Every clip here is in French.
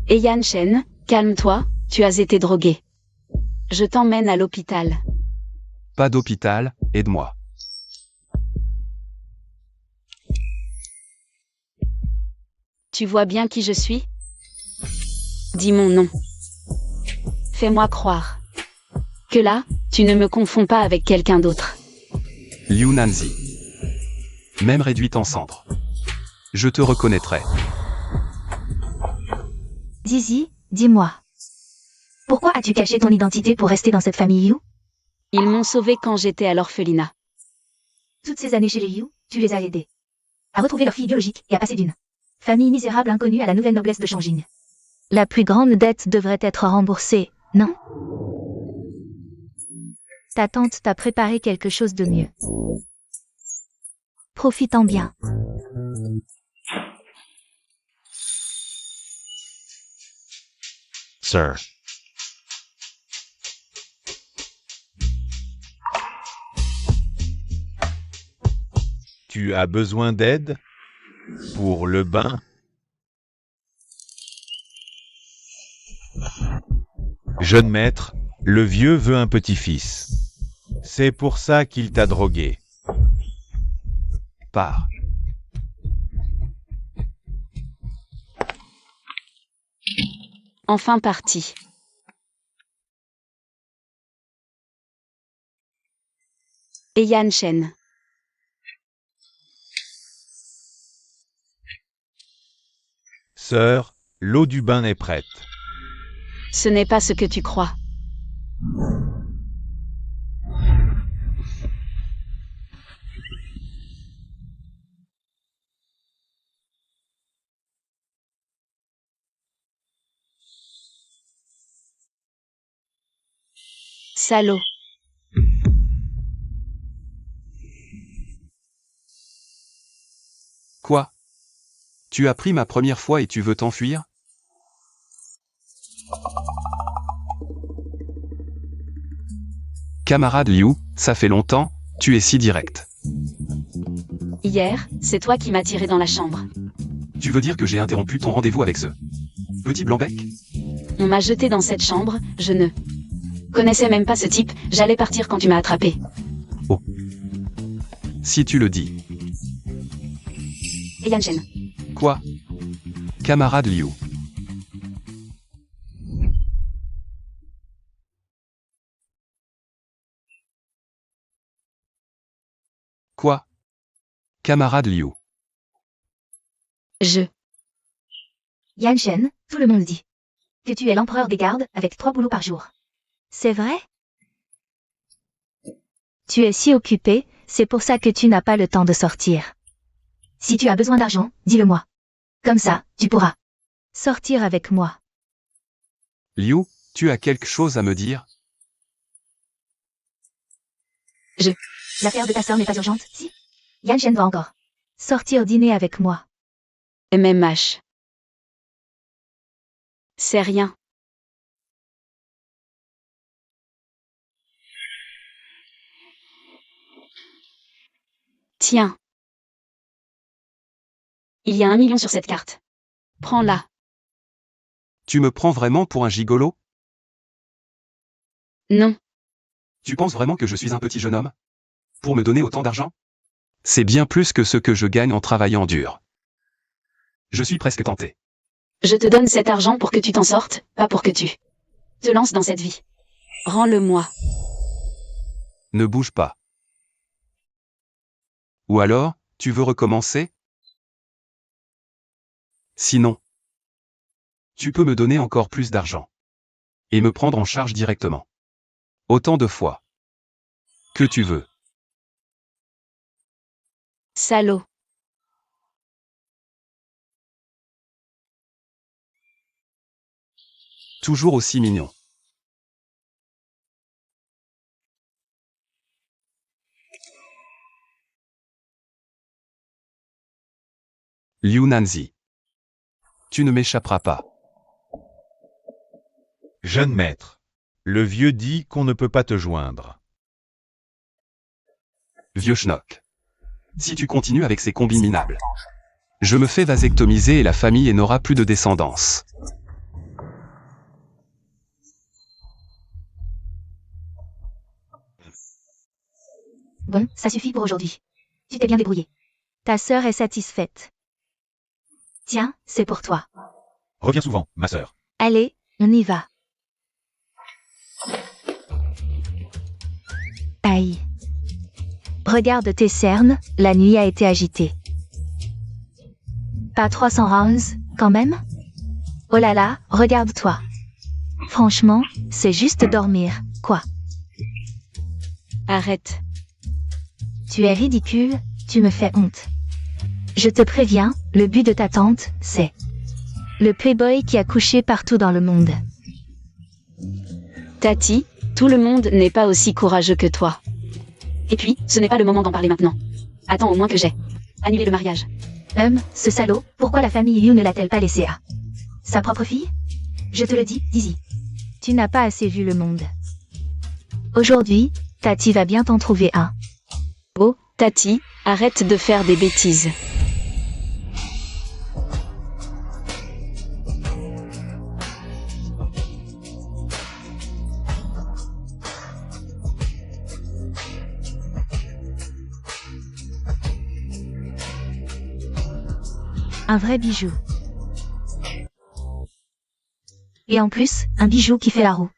Yan Shen, calme-toi, tu as été drogué. Je t'emmène à l'hôpital. Pas d'hôpital, aide-moi. Tu vois bien qui je suis? Dis mon nom. Fais-moi croire que là, tu ne me confonds pas avec quelqu'un d'autre. Liu Nanzi. Même réduite en cendres. Je te reconnaîtrai. Zizi, dis-moi. Pourquoi as-tu caché ton identité pour rester dans cette famille Yu? Ils m'ont sauvé quand j'étais à l'orphelinat. Toutes ces années chez les Yu, tu les as aidés à retrouver leur fille biologique et à passer d'une famille misérable inconnue à la nouvelle noblesse de Changjing. La plus grande dette devrait être remboursée, non? Ta tante t'a préparé quelque chose de mieux. Profite-en bien. Sir. Tu as besoin d'aide pour le bain? Jeune maître, le vieux veut un petit-fils. C'est pour ça qu'il t'a drogué. Pars. Enfin parti. Yan Shen. Sœur, l'eau du bain est prête. Ce n'est pas ce que tu crois. Salaud. Quoi? Tu as pris ma première fois et tu veux t'enfuir? Camarade Liu, ça fait longtemps, tu es si direct. Hier, c'est toi qui m'as tiré dans la chambre. Tu veux dire que j'ai interrompu ton rendez-vous avec ce petit blanc-bec? On m'a jeté dans cette chambre, je ne connaissais même pas ce type, j'allais partir quand tu m'as attrapé. Oh. Si tu le dis. Yan Shen. Quoi? Camarade Liu. Quoi? Camarade Liu. Yan Shen, tout le monde dit que tu es l'empereur des gardes avec 3 boulots par jour. C'est vrai? Tu es si occupé, c'est pour ça que tu n'as pas le temps de sortir. Si tu as besoin d'argent, dis-le-moi. Comme ça, tu pourras sortir avec moi. Liu, tu as quelque chose à me dire? L'affaire de ta sœur n'est pas urgente, si? Yan Shen va encore sortir dîner avec moi. MMH. C'est rien. Tiens. Il y a 1 million sur cette carte. Prends-la. Tu me prends vraiment pour un gigolo? Non. Tu penses vraiment que je suis un petit jeune homme? Pour me donner autant d'argent? C'est bien plus que ce que je gagne en travaillant dur. Je suis presque tenté. Je te donne cet argent pour que tu t'en sortes, pas pour que tu te lances dans cette vie. Rends-le-moi. Ne bouge pas. Ou alors, tu veux recommencer? Sinon, tu peux me donner encore plus d'argent. Et me prendre en charge directement. Autant de fois que tu veux. Salaud. Toujours aussi mignon. Liu Nanzi. Tu ne m'échapperas pas. Jeune maître, le vieux dit qu'on ne peut pas te joindre. Vieux schnock. Si tu continues avec ces combis minables, je me fais vasectomiser et la famille n'aura plus de descendance. Bon, ça suffit pour aujourd'hui. Tu t'es bien débrouillé. Ta sœur est satisfaite. Tiens, c'est pour toi. Reviens souvent, ma sœur. Allez, on y va. Aïe. Regarde tes cernes, la nuit a été agitée. Pas 300 rounds, quand même? Oh là là, regarde-toi. Franchement, c'est juste dormir, quoi. Arrête. Tu es ridicule, tu me fais honte. Je te préviens, le but de ta tante, c'est le playboy qui a couché partout dans le monde. Tati, tout le monde n'est pas aussi courageux que toi. Et puis, ce n'est pas le moment d'en parler maintenant. Attends au moins que j'ai annulé le mariage. Ce salaud, pourquoi la famille Liu ne l'a-t-elle pas laissé à sa propre fille? Je te le dis, Dizzy. Tu n'as pas assez vu le monde. Aujourd'hui, Tati va bien t'en trouver un. Oh, Tati, arrête de faire des bêtises. Un vrai bijou. Et en plus, un bijou qui fait la roue.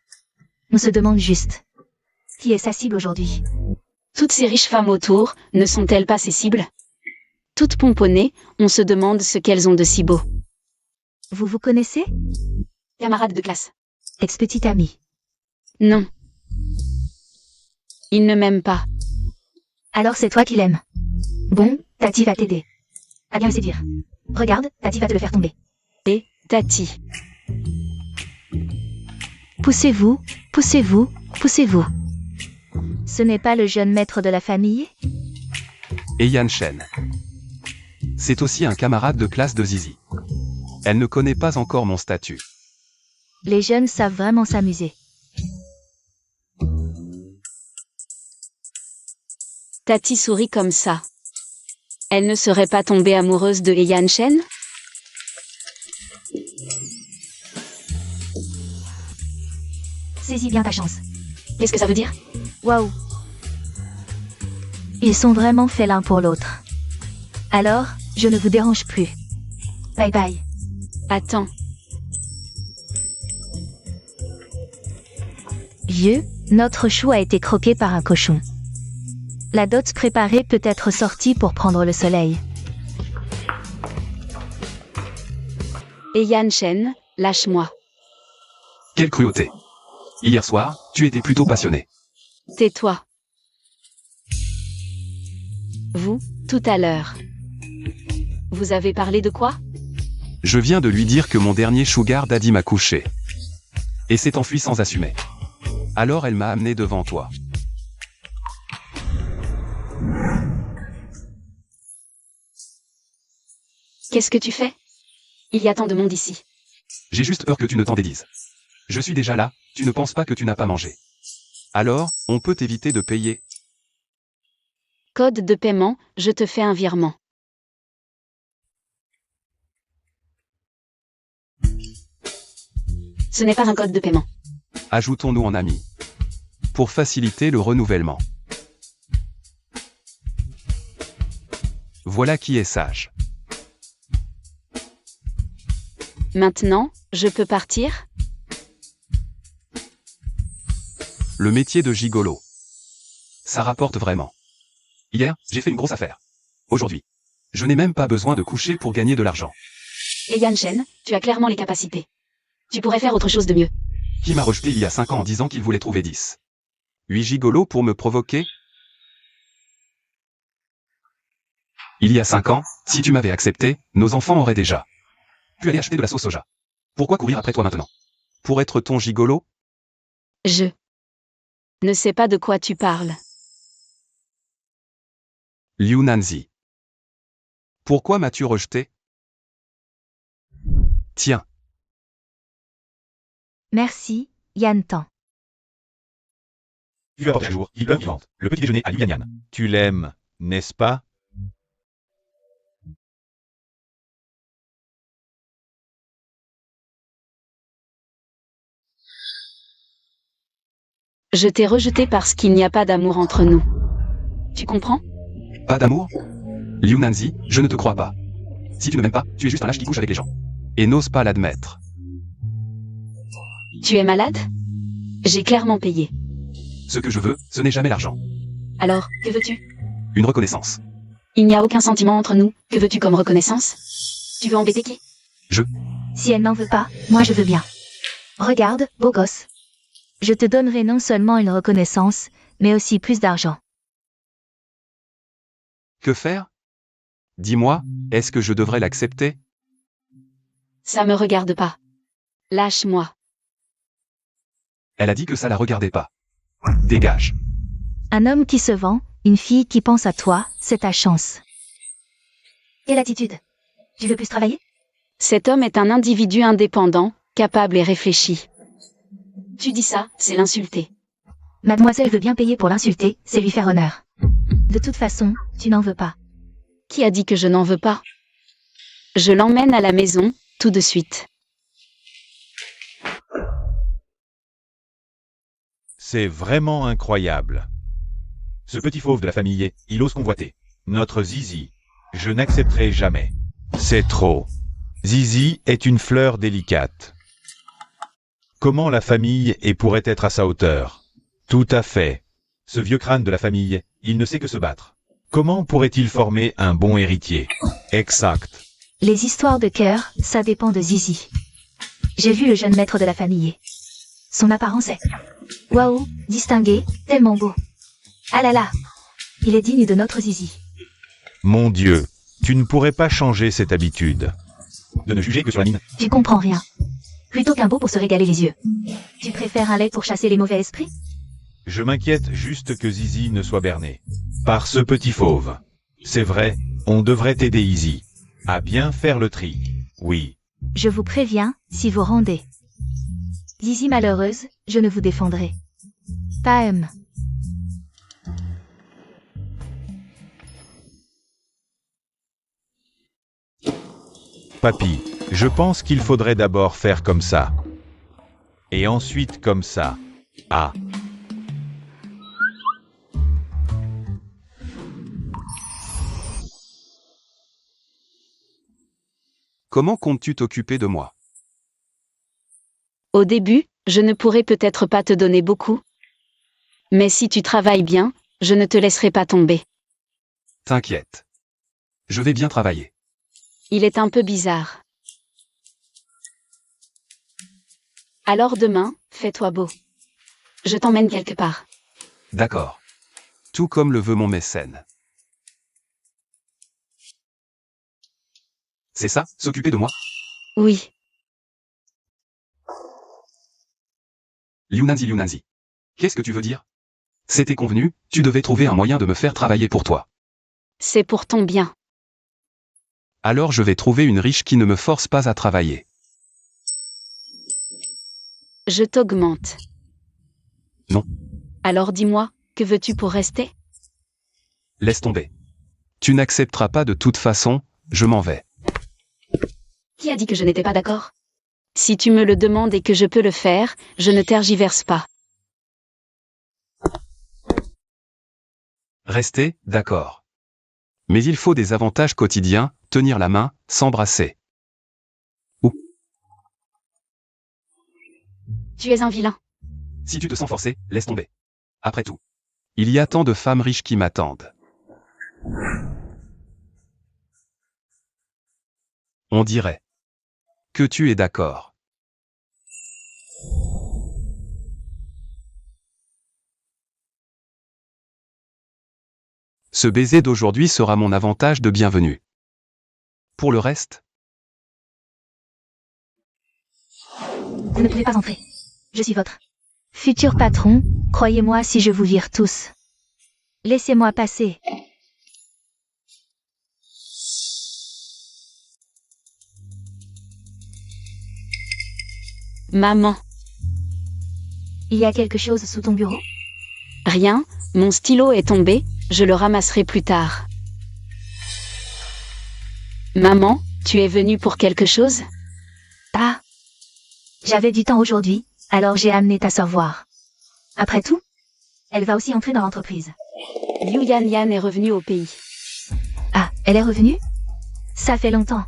On se demande juste qui est sa cible aujourd'hui. Toutes ces riches femmes autour, ne sont-elles pas ses cibles? Toutes pomponnées, on se demande ce qu'elles ont de si beau. Vous vous connaissez? Camarade de classe. Ex-petite amie. Non. Il ne m'aime pas. Alors c'est toi qui l'aimes. Bon, Tati va t'aider. À bien le séduire. Regarde, Tati va te le faire tomber. Et, Tati. Poussez-vous, poussez-vous, poussez-vous. Ce n'est pas le jeune maître de la famille? Et Yan Shen. C'est aussi un camarade de classe de Zizi. Elle ne connaît pas encore mon statut. Les jeunes savent vraiment s'amuser. Tati sourit comme ça. Elle ne serait pas tombée amoureuse de Yan Shen? Saisis bien ta chance. Qu'est-ce que ça veut dire? Waouh. Ils sont vraiment faits l'un pour l'autre. Alors, je ne vous dérange plus. Bye bye. Attends. Vieux, notre chou a été croqué par un cochon. La dot préparée peut être sortie pour prendre le soleil. Et Yan Shen, lâche-moi. Quelle cruauté. Hier soir, tu étais plutôt passionné. Tais-toi. Vous, tout à l'heure. Vous avez parlé de quoi? Je viens de lui dire que mon dernier sugar daddy m'a couché. Et s'est enfui sans assumer. Alors elle m'a amené devant toi. Qu'est-ce que tu fais? Il y a tant de monde ici. J'ai juste peur que tu ne t'en dédises. Je suis déjà là, tu ne penses pas que tu n'as pas mangé. Alors, on peut éviter de payer. Code de paiement, je te fais un virement. Ce n'est pas un code de paiement. Ajoutons-nous en amis. Pour faciliter le renouvellement. Voilà qui est sage. Maintenant, je peux partir? Le métier de gigolo. Ça rapporte vraiment. Hier, j'ai fait une grosse affaire. Aujourd'hui, je n'ai même pas besoin de coucher pour gagner de l'argent. Et Yan Shen, tu as clairement les capacités. Tu pourrais faire autre chose de mieux. Qui m'a rejeté il y a 5 ans en disant qu'il voulait trouver 10. 8 gigolos pour me provoquer? Il y a 5 ans, si tu m'avais accepté, nos enfants auraient déjà pu aller acheter de la sauce soja. Pourquoi courir après toi maintenant? Pour être ton gigolo? Je ne sais pas de quoi tu parles. Liu Nanzi. Pourquoi m'as-tu rejeté? Tiens. Merci, Yan Tan. Tu vas porter à jour, il pleure vivante. Le petit déjeuner à Liu Yan Yan. Tu l'aimes, n'est-ce pas? Je t'ai rejeté parce qu'il n'y a pas d'amour entre nous. Tu comprends? Pas d'amour? Liu Nanzi, je ne te crois pas. Si tu ne m'aimes pas, tu es juste un lâche qui couche avec les gens. Et n'ose pas l'admettre. Tu es malade? J'ai clairement payé. Ce que je veux, ce n'est jamais l'argent. Alors, que veux-tu? Une reconnaissance. Il n'y a aucun sentiment entre nous. Que veux-tu comme reconnaissance? Tu veux embêter qui? Si elle n'en veut pas, moi je veux bien. Regarde, beau gosse. Je te donnerai non seulement une reconnaissance, mais aussi plus d'argent. Que faire? Dis-moi, est-ce que je devrais l'accepter? Ça me regarde pas. Lâche-moi. Elle a dit que ça la regardait pas. Dégage. Un homme qui se vend, une fille qui pense à toi, c'est ta chance. Quelle attitude? Tu veux plus travailler? Cet homme est un individu indépendant, capable et réfléchi. Tu dis ça, c'est l'insulter. Mademoiselle veut bien payer pour l'insulter, c'est lui faire honneur. De toute façon, tu n'en veux pas. Qui a dit que je n'en veux pas? Je l'emmène à la maison, tout de suite. C'est vraiment incroyable. Ce petit fauve de la famille, il ose convoiter. Notre Zizi. Je n'accepterai jamais. C'est trop. Zizi est une fleur délicate. Comment la famille pourrait être à sa hauteur? Tout à fait. Ce vieux crâne de la famille, il ne sait que se battre. Comment pourrait-il former un bon héritier? Exact. Les histoires de cœur, ça dépend de Zizi. J'ai vu le jeune maître de la famille. Son apparence est... Waouh, distingué, tellement beau. Ah là là, il est digne de notre Zizi. Mon Dieu, tu ne pourrais pas changer cette habitude. De ne juger que sur la mine. Tu comprends rien. Plutôt qu'un beau pour se régaler les yeux. Tu préfères un lait pour chasser les mauvais esprits? Je m'inquiète juste que Zizi ne soit berné par ce petit fauve. C'est vrai, on devrait aider Izzy à bien faire le tri. Oui. Je vous préviens, si vous rendez. Zizi malheureuse, je ne vous défendrai pas. Papy, je pense qu'il faudrait d'abord faire comme ça. Et ensuite comme ça. Ah. Comment comptes-tu t'occuper de moi? Au début, je ne pourrai peut-être pas te donner beaucoup. Mais si tu travailles bien, je ne te laisserai pas tomber. T'inquiète. Je vais bien travailler. Il est un peu bizarre. Alors demain, fais-toi beau. Je t'emmène quelque part. D'accord. Tout comme le veut mon mécène. C'est ça, s'occuper de moi? Oui. Liu Nanzi. Qu'est-ce que tu veux dire? C'était convenu, tu devais trouver un moyen de me faire travailler pour toi. C'est pour ton bien. Alors je vais trouver une riche qui ne me force pas à travailler. Je t'augmente. Non. Alors dis-moi, que veux-tu pour rester? Laisse tomber. Tu n'accepteras pas de toute façon, je m'en vais. Qui a dit que je n'étais pas d'accord? Si tu me le demandes et que je peux le faire, je ne tergiverse pas. Restez, d'accord. Mais il faut des avantages quotidiens, tenir la main, s'embrasser. Tu es un vilain. Si tu te sens forcé, laisse tomber. Après tout, il y a tant de femmes riches qui m'attendent. On dirait que tu es d'accord. Ce baiser d'aujourd'hui sera mon avantage de bienvenue. Pour le reste, Vous ne pouvez pas entrer. Je suis votre futur patron, croyez-moi si je vous vire tous. Laissez-moi passer. Maman. Il y a quelque chose sous ton bureau? Rien, mon stylo est tombé, je le ramasserai plus tard. Maman, tu es venue pour quelque chose? Ah. J'avais du temps aujourd'hui, alors j'ai amené ta sœur voir. Après tout, elle va aussi entrer dans l'entreprise. Liu Yan est revenue au pays. Ah, elle est revenue? Ça fait longtemps.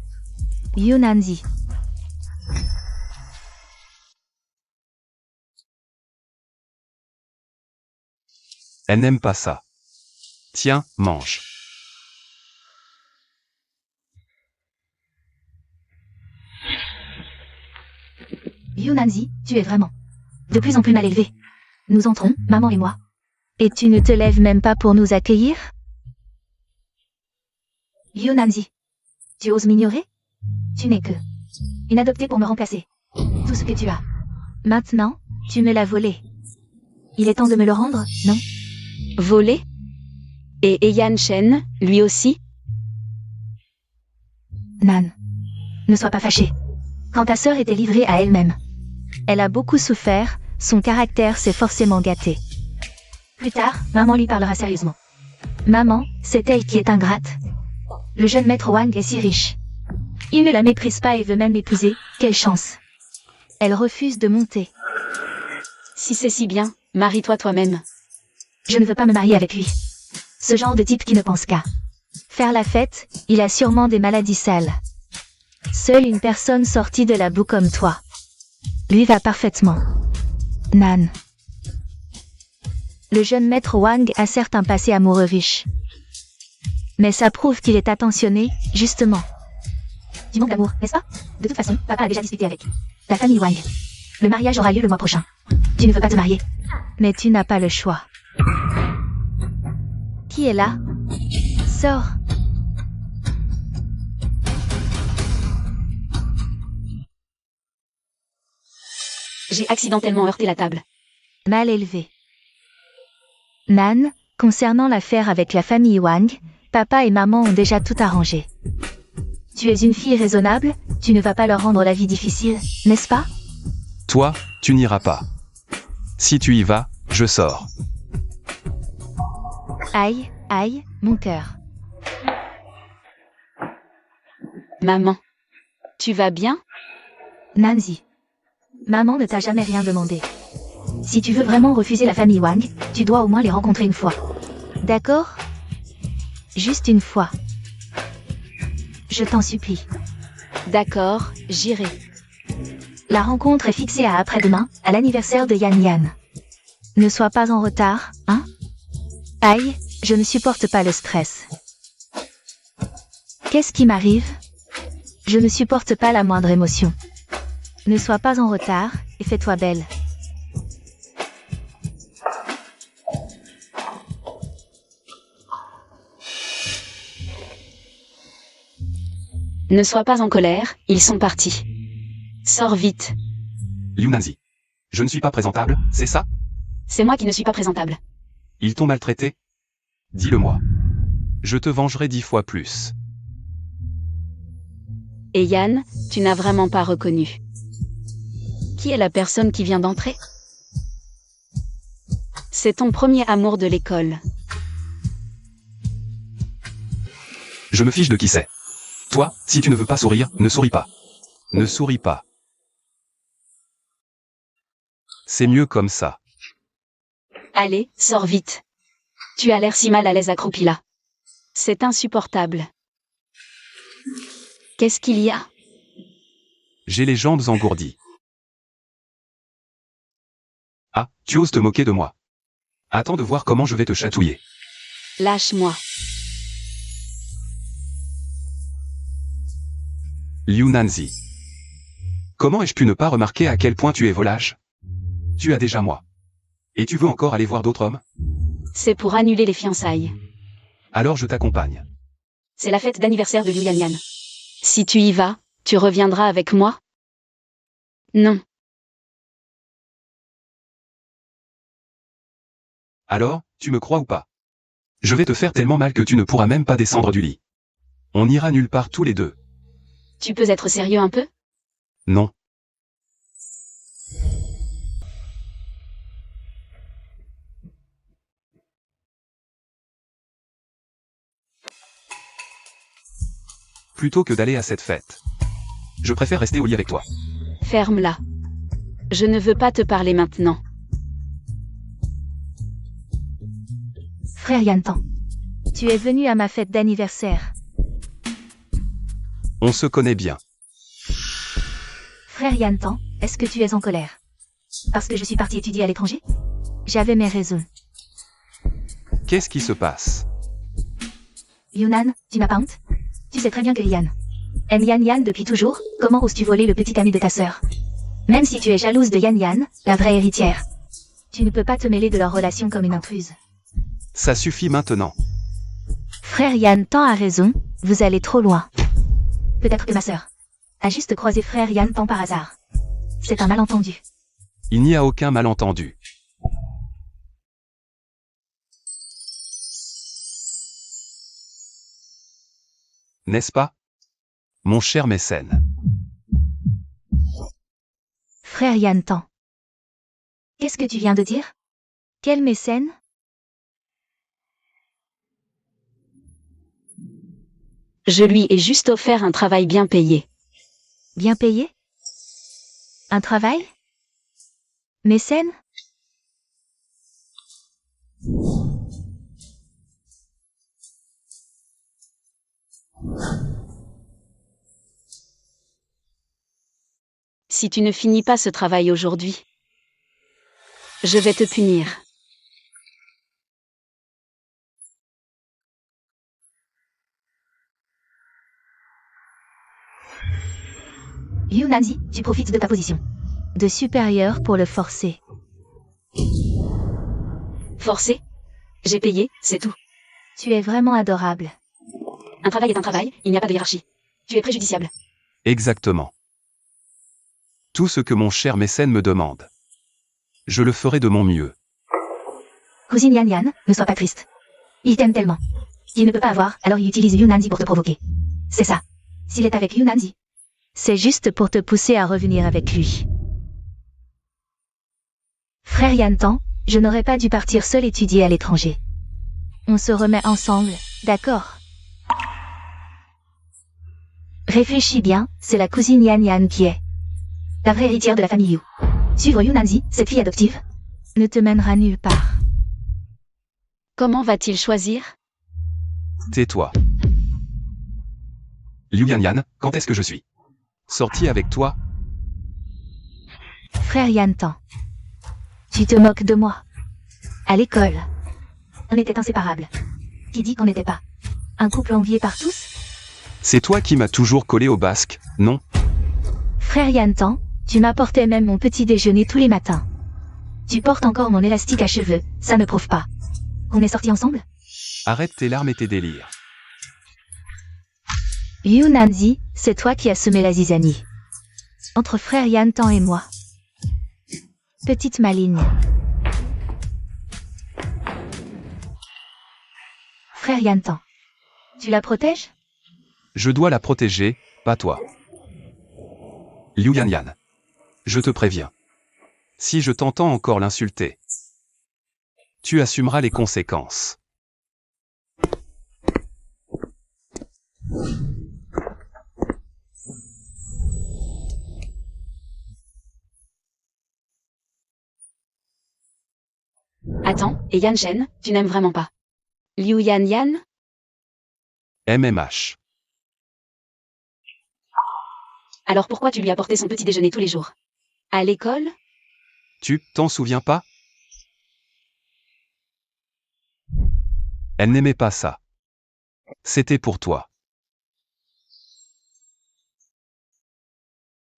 Yu Nanzi. Elle n'aime pas ça. Tiens, mange. Yu Nanzi, tu es vraiment de plus en plus mal élevé. Nous entrons, maman et moi. Et tu ne te lèves même pas pour nous accueillir? Yu Nanzi, tu oses m'ignorer? Tu n'es que une adoptée pour me remplacer. Tout ce que tu as. Maintenant, tu me l'as volé. Il est temps de me le rendre, non? Volé? Et Yan Shen, lui aussi? Nan, ne sois pas fâchée. Quand ta sœur était livrée à elle-même, elle a beaucoup souffert, son caractère s'est forcément gâté. Plus tard, maman lui parlera sérieusement. Maman, c'est elle qui est ingrate. Le jeune maître Wang est si riche. Il ne la méprise pas et veut même l'épouser, quelle chance. Elle refuse de monter. Si c'est si bien, marie-toi toi-même. Je ne veux pas me marier avec lui. Ce genre de type qui ne pense qu'à faire la fête, il a sûrement des maladies sales. Seule une personne sortie de la boue comme toi lui va parfaitement. Nan. Le jeune maître Wang a certes un passé amoureux riche. Mais ça prouve qu'il est attentionné, justement. Du manque d'amour, n'est-ce pas? De toute façon, papa a déjà discuté avec la famille Wang. Le mariage aura lieu le mois prochain. Tu ne veux pas te marier. Mais tu n'as pas le choix. Qui est là? Sors. J'ai accidentellement heurté la table. Mal élevé. Nan, concernant l'affaire avec la famille Wang, papa et maman ont déjà tout arrangé. Tu es une fille raisonnable, tu ne vas pas leur rendre la vie difficile, n'est-ce pas? Toi, tu n'iras pas. Si tu y vas, je sors. Aïe, aïe, mon cœur. Maman. Tu vas bien? Nanzi. Maman ne t'a jamais rien demandé. Si tu veux vraiment refuser la famille Wang, tu dois au moins les rencontrer une fois. D'accord? Juste une fois. Je t'en supplie. D'accord, j'irai. La rencontre est fixée à après-demain, à l'anniversaire de Yan. Ne sois pas en retard, hein? Aïe, je ne supporte pas le stress. Qu'est-ce qui m'arrive? Je ne supporte pas la moindre émotion. Ne sois pas en retard, et fais-toi belle. Ne sois pas en colère, ils sont partis. Sors vite. Liu Nanzi. Je ne suis pas présentable, c'est ça? C'est moi qui ne suis pas présentable. Ils t'ont maltraité? Dis-le-moi. Je te vengerai 10 fois plus. Et Yan, tu n'as vraiment pas reconnu. Qui est la personne qui vient d'entrer? C'est ton premier amour de l'école. Je me fiche de qui c'est. Toi, si tu ne veux pas sourire, ne souris pas. Ne souris pas. C'est mieux comme ça. Allez, sors vite. Tu as l'air si mal à l'aise accroupi là. C'est insupportable. Qu'est-ce qu'il y a? J'ai les jambes engourdies. Ah, tu oses te moquer de moi. Attends de voir comment je vais te chatouiller. Lâche-moi. Liu Nanzi. Comment ai-je pu ne pas remarquer à quel point tu es volage? Tu as déjà moi. Et tu veux encore aller voir d'autres hommes? C'est pour annuler les fiançailles. Alors je t'accompagne. C'est la fête d'anniversaire de Liu Yan. Si tu y vas, tu reviendras avec moi? Non. Alors, tu me crois ou pas? Je vais te faire tellement mal que tu ne pourras même pas descendre du lit. On ira nulle part tous les deux. Tu peux être sérieux un peu? Non. Plutôt que d'aller à cette fête, je préfère rester au lit avec toi. Ferme-la. Je ne veux pas te parler maintenant. Frère Yantan. Tu es venu à ma fête d'anniversaire. On se connaît bien. Frère Yantan, est-ce que tu es en colère? Parce que je suis partie étudier à l'étranger? J'avais mes raisons. Qu'est-ce qui se passe? Yunnan, tu n'as pas honte? Tu sais très bien que Yan aime Yan Yan depuis toujours, comment oses-tu voler le petit ami de ta sœur? Même si tu es jalouse de Yan Yan, la vraie héritière. Tu ne peux pas te mêler de leur relation comme une intruse. Ça suffit maintenant. Frère Yantan a raison, vous allez trop loin. Peut-être que ma sœur a juste croisé frère Yantan par hasard. C'est un malentendu. Il n'y a aucun malentendu. N'est-ce pas? Mon cher mécène. Frère Yantan. Qu'est-ce que tu viens de dire? Quel mécène? Je lui ai juste offert un travail bien payé. Bien payé? Un travail? Mécène? Si tu ne finis pas ce travail aujourd'hui, je vais te punir. Yunanzi, tu profites de ta position de supérieur pour le forcer. Forcé? J'ai payé, c'est tout. Tu es vraiment adorable. Un travail est un travail, il n'y a pas de hiérarchie. Tu es préjudiciable. Exactement. Tout ce que mon cher mécène me demande. Je le ferai de mon mieux. Cousine Yan Yan, ne sois pas triste. Il t'aime tellement. Il ne peut pas avoir, alors il utilise Yunanzi pour te provoquer. C'est ça. S'il est avec Yunanzi, c'est juste pour te pousser à revenir avec lui. Frère Yantan, je n'aurais pas dû partir seul étudier à l'étranger. On se remet ensemble, d'accord? Réfléchis bien, c'est la cousine Yan Yan qui est la vraie héritière de la famille Yu. Suivre Yunanzi, cette fille adoptive, ne te mènera nulle part. Comment va-t-il choisir? Tais-toi. Liu Yanyan, quand est-ce que je suis sorti avec toi? Frère Yantan, tu te moques de moi. À l'école, on était inséparables. Qui dit qu'on n'était pas un couple envié par tous? C'est toi qui m'as toujours collé au basque, non? Frère Yantan, tu m'apportais même mon petit déjeuner tous les matins. Tu portes encore mon élastique à cheveux, ça ne prouve pas qu'on est sortis ensemble? Arrête tes larmes et tes délires. Yunanzi, c'est toi qui as semé la zizanie. Entre frère Yantan et moi. Petite maligne. Frère Yantan, tu la protèges? Je dois la protéger, pas toi. Liu Yanyan. Je te préviens. Si je t'entends encore l'insulter, tu assumeras les conséquences. Attends, et Yan Shen, tu n'aimes vraiment pas Liu Yan Yan? MMH. Alors pourquoi tu lui apportais son petit déjeuner tous les jours? À l'école? Tu t'en souviens pas? Elle n'aimait pas ça. C'était pour toi.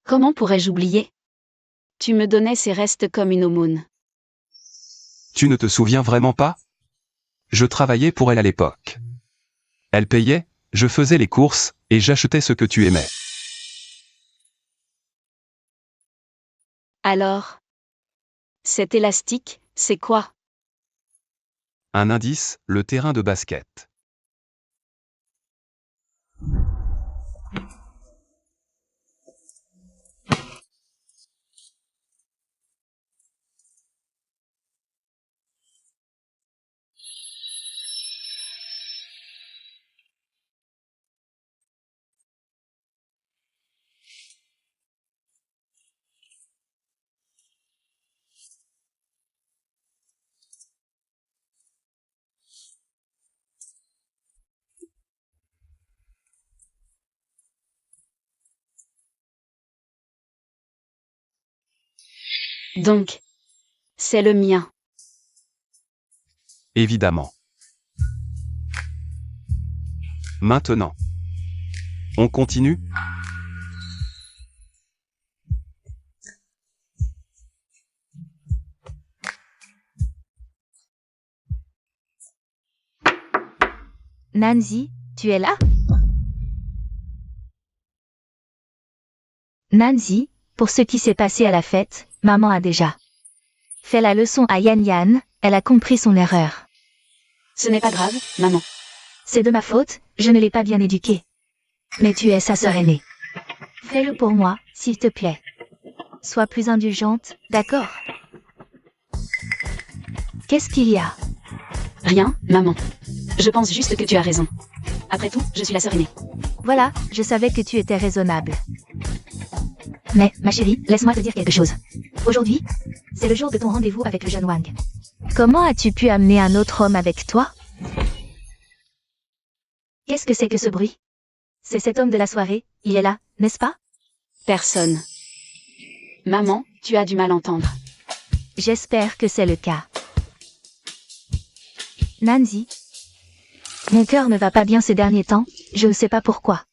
Comment pourrais-je oublier? Tu me donnais ces restes comme une aumône. Tu ne te souviens vraiment pas? Je travaillais pour elle à l'époque. Elle payait, je faisais les courses, et j'achetais ce que tu aimais. Alors? Cet élastique, c'est quoi? Un indice, le terrain de basket. Donc, c'est le mien. Évidemment. Maintenant. On continue? Nancy, tu es là? Nancy, pour ce qui s'est passé à la fête, maman a déjà fait la leçon à Yan Yan, elle a compris son erreur. Ce n'est pas grave, maman. C'est de ma faute, je ne l'ai pas bien éduquée. Mais tu es sa sœur aînée. Fais-le pour moi, s'il te plaît. Sois plus indulgente, d'accord? Qu'est-ce qu'il y a? Rien, maman. Je pense juste que tu as raison. Après tout, je suis la sœur aînée. Voilà, je savais que tu étais raisonnable. Mais, ma chérie, laisse-moi te dire quelque chose. Aujourd'hui, c'est le jour de ton rendez-vous avec le jeune Wang. Comment as-tu pu amener un autre homme avec toi? Qu'est-ce que c'est que ce bruit? C'est cet homme de la soirée, il est là, n'est-ce pas? Personne. Maman, tu as du mal à entendre. J'espère que c'est le cas. Nancy, mon cœur ne va pas bien ces derniers temps, je ne sais pas pourquoi.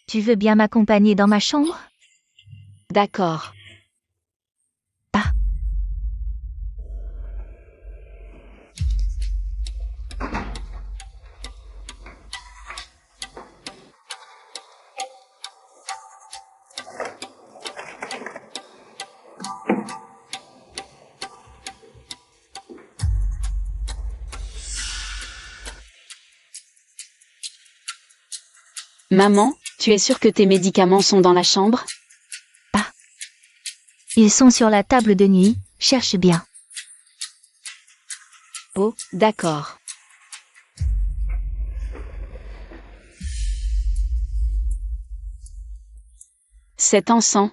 Tu veux bien m'accompagner dans ma chambre? D'accord. Maman, tu es sûre que tes médicaments sont dans la chambre? Ils sont sur la table de nuit, cherche bien. Oh, d'accord. C'est encens.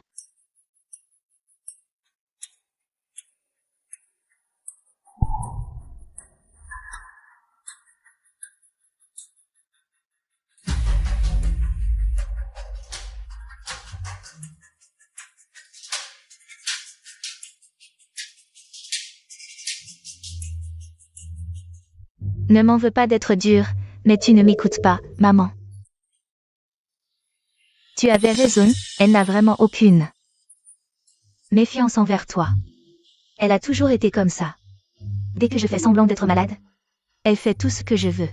Ne m'en veux pas d'être dur, mais tu ne m'écoutes pas, maman. Tu avais raison, elle n'a vraiment aucune méfiance envers toi. Elle a toujours été comme ça. Dès que je fais semblant d'être malade, elle fait tout ce que je veux.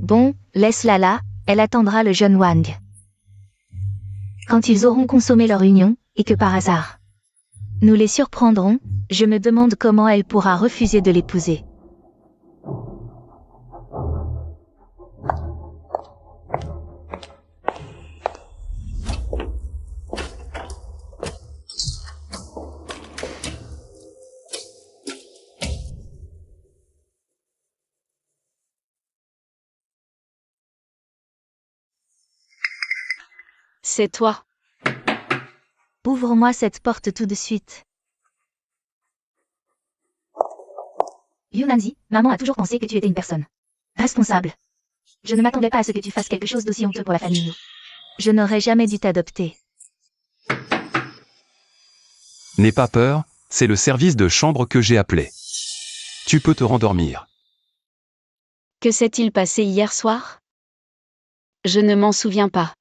Bon, laisse-la là, elle attendra le jeune Wang. Quand ils auront consommé leur union, et que par hasard, nous les surprendrons, je me demande comment elle pourra refuser de l'épouser. C'est toi. Ouvre-moi cette porte tout de suite. Nancy, maman a toujours pensé que tu étais une personne responsable. Je ne m'attendais pas à ce que tu fasses quelque chose d'aussi honteux pour la famille. Je n'aurais jamais dû t'adopter. N'aie pas peur, c'est le service de chambre que j'ai appelé. Tu peux te rendormir. Que s'est-il passé hier soir? Je ne m'en souviens pas.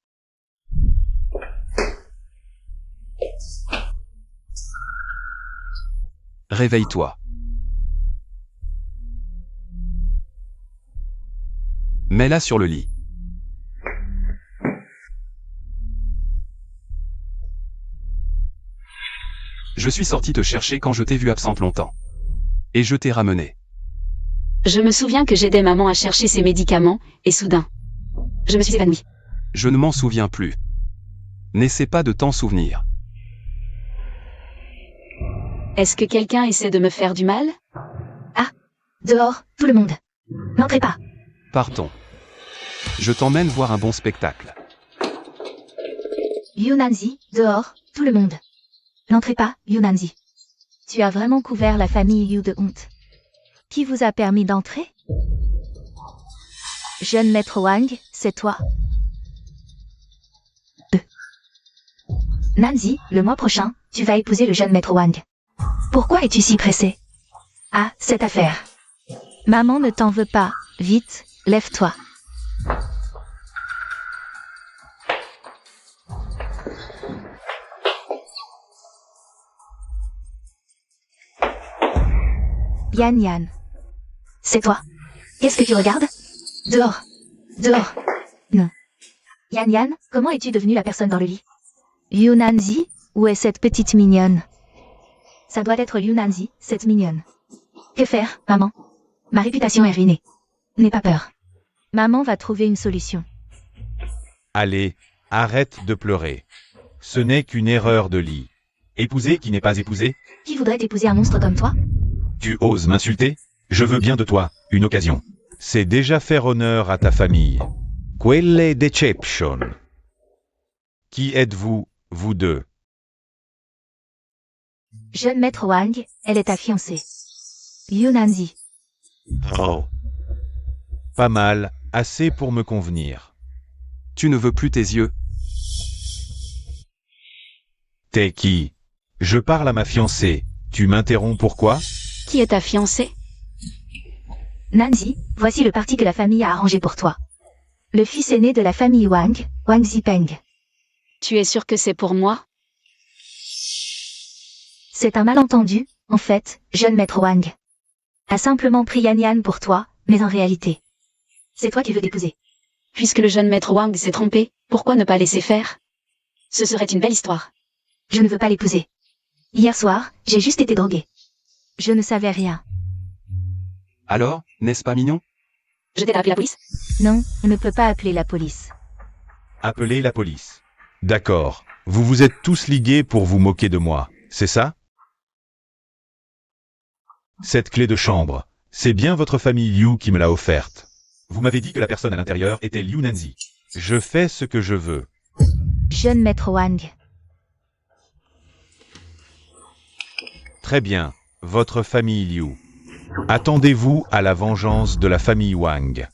Réveille-toi. Mets-la sur le lit. Je suis sorti te chercher quand je t'ai vu absente longtemps. Et je t'ai ramené. Je me souviens que j'aidais maman à chercher ses médicaments, et soudain, je me suis évanouie. Je ne m'en souviens plus. N'essaie pas de t'en souvenir. Est-ce que quelqu'un essaie de me faire du mal? Dehors, tout le monde. N'entrez pas. Partons. Je t'emmène voir un bon spectacle. Nancy, dehors, tout le monde. N'entrez pas, Nancy. Tu as vraiment couvert la famille Yu de honte. Qui vous a permis d'entrer? Jeune maître Wang, c'est toi. Nancy, le mois prochain, tu vas épouser le jeune maître Wang. Pourquoi es-tu si pressé? Ah, cette affaire. Maman ne t'en veut pas. Vite, lève-toi. Yan Yan. C'est toi. Qu'est-ce que tu regardes? Dehors. Dehors. Non. Yan Yan, comment es-tu devenue la personne dans le lit? Liu Nanzi, où est cette petite mignonne? Ça doit être Liu Nanzi, cette mignonne. Que faire, maman? Ma réputation est ruinée. N'aie pas peur. Maman va trouver une solution. Allez, arrête de pleurer. Ce n'est qu'une erreur de lit. Épouser qui n'est pas épousé? Qui voudrait épouser un monstre comme toi? Tu oses m'insulter? Je veux bien de toi, une occasion. C'est déjà faire honneur à ta famille. Quelle deception. Qui êtes-vous, vous deux? Jeune maître Wang, elle est ta fiancée. Liu Nanzi. Oh. Pas mal, assez pour me convenir. Tu ne veux plus tes yeux. T'es qui? Je parle à ma fiancée. Tu m'interromps pourquoi? Qui est ta fiancée? Nanzi, voici le parti que la famille a arrangé pour toi. Le fils aîné de la famille Wang, Wang Zipeng. Tu es sûr que c'est pour moi? C'est un malentendu, en fait, jeune maître Wang. A simplement pris Yan Yan pour toi, mais en réalité, c'est toi qui veux l'épouser. Puisque le jeune maître Wang s'est trompé, pourquoi ne pas laisser faire? Ce serait une belle histoire. Je ne veux pas l'épouser. Hier soir, j'ai juste été droguée. Je ne savais rien. Alors, n'est-ce pas mignon? Je t'ai appelé la police? Non, on ne peut pas appeler la police. Appelez la police. D'accord. Vous vous êtes tous ligués pour vous moquer de moi, c'est ça? Cette clé de chambre, c'est bien votre famille Liu qui me l'a offerte. Vous m'avez dit que la personne à l'intérieur était Liu Nanzi. Je fais ce que je veux. Jeune maître Wang. Très bien, votre famille Liu. Attendez-vous à la vengeance de la famille Wang.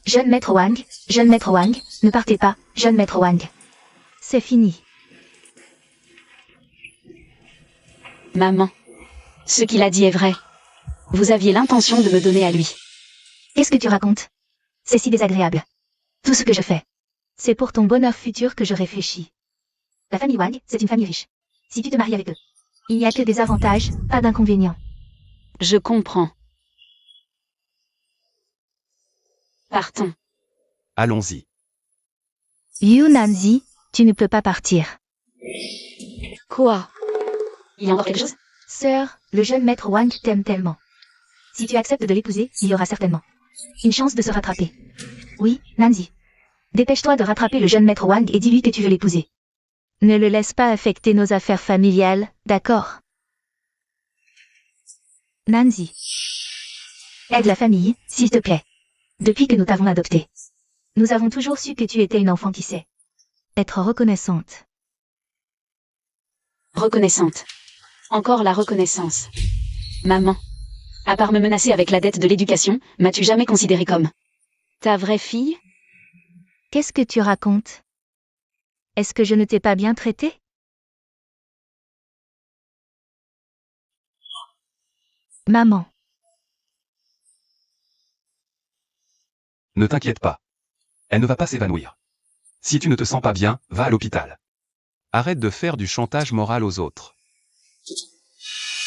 Jeune maître Wang, ne partez pas, jeune maître Wang. C'est fini. Maman. Ce qu'il a dit est vrai. Vous aviez l'intention de me donner à lui. Qu'est-ce que tu racontes? C'est si désagréable. Tout ce que je fais, c'est pour ton bonheur futur que je réfléchis. La famille Wang, c'est une famille riche. Si tu te maries avec eux, il n'y a que des avantages, pas d'inconvénients. Je comprends. Partons. Allons-y. Liu Nanzi, tu ne peux pas partir. Quoi? Il y a encore quelque chose? Sœur, le jeune maître Wang t'aime tellement. Si tu acceptes de l'épouser, il y aura certainement une chance de se rattraper. Oui, Nanzi. Dépêche-toi de rattraper le jeune maître Wang et dis-lui que tu veux l'épouser. Ne le laisse pas affecter nos affaires familiales, d'accord? Nanzi. Aide la famille, s'il te plaît. Depuis que nous t'avons adopté, nous avons toujours su que tu étais une enfant qui sait être reconnaissante. Reconnaissante. Encore la reconnaissance. Maman. À part me menacer avec la dette de l'éducation, m'as-tu jamais considérée comme ta vraie fille? Qu'est-ce que tu racontes? Est-ce que je ne t'ai pas bien traité? Maman. Ne t'inquiète pas. Elle ne va pas s'évanouir. Si tu ne te sens pas bien, va à l'hôpital. Arrête de faire du chantage moral aux autres.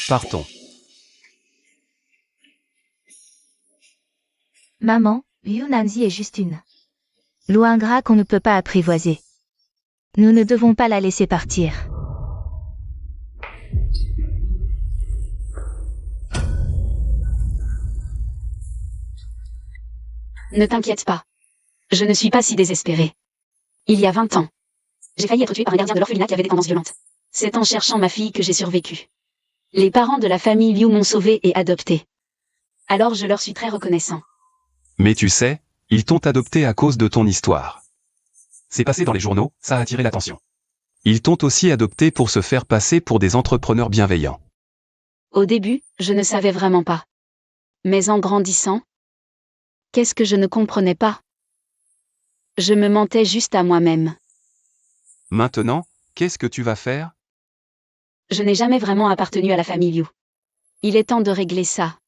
Partons. Maman, Liu Nanzi est juste une loup ingrat qu'on ne peut pas apprivoiser. Nous ne devons pas la laisser partir. Ne t'inquiète pas. Je ne suis pas si désespérée. Il y a 20 ans, j'ai failli être tuée par un gardien de l'orphelinat qui avait des tendances violentes. C'est en cherchant ma fille que j'ai survécu. Les parents de la famille Liu m'ont sauvée et adoptée. Alors je leur suis très reconnaissant. Mais tu sais, ils t'ont adopté à cause de ton histoire. C'est passé dans les journaux, ça a attiré l'attention. Ils t'ont aussi adopté pour se faire passer pour des entrepreneurs bienveillants. Au début, je ne savais vraiment pas. Mais en grandissant, qu'est-ce que je ne comprenais pas? Je me mentais juste à moi-même. Maintenant, qu'est-ce que tu vas faire? Je n'ai jamais vraiment appartenu à la famille Liu. Il est temps de régler ça.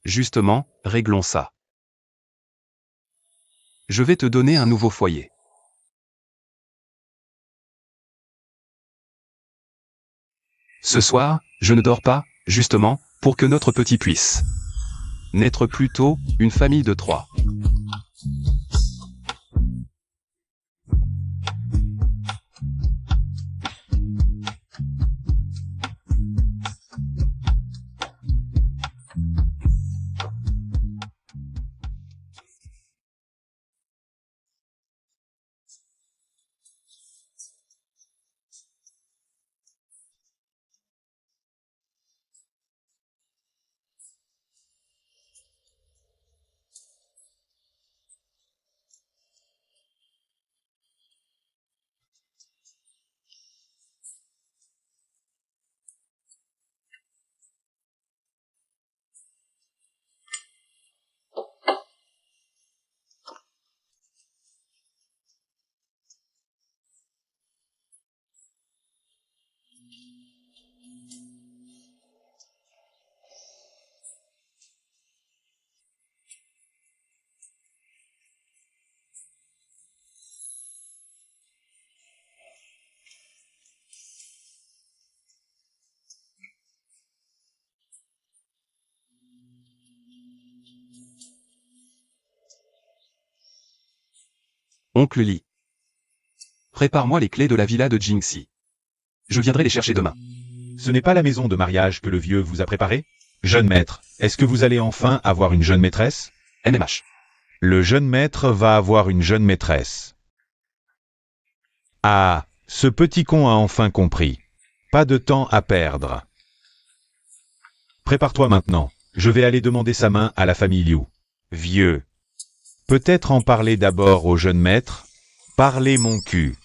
Justement, réglons ça. Je vais te donner un nouveau foyer. Ce soir, je ne dors pas, justement, pour que notre petit puisse naître plus tôt, une famille de 3. Oncle Li. Prépare-moi les clés de la villa de Jingxi. Je viendrai les chercher demain. Ce n'est pas la maison de mariage que le vieux vous a préparée? Jeune maître, est-ce que vous allez enfin avoir une jeune maîtresse? MMH. Le jeune maître va avoir une jeune maîtresse. Ah, ce petit con a enfin compris. Pas de temps à perdre. Prépare-toi maintenant. Je vais aller demander sa main à la famille Liu. Vieux. Peut-être en parler d'abord au jeune maître? Parlez mon cul.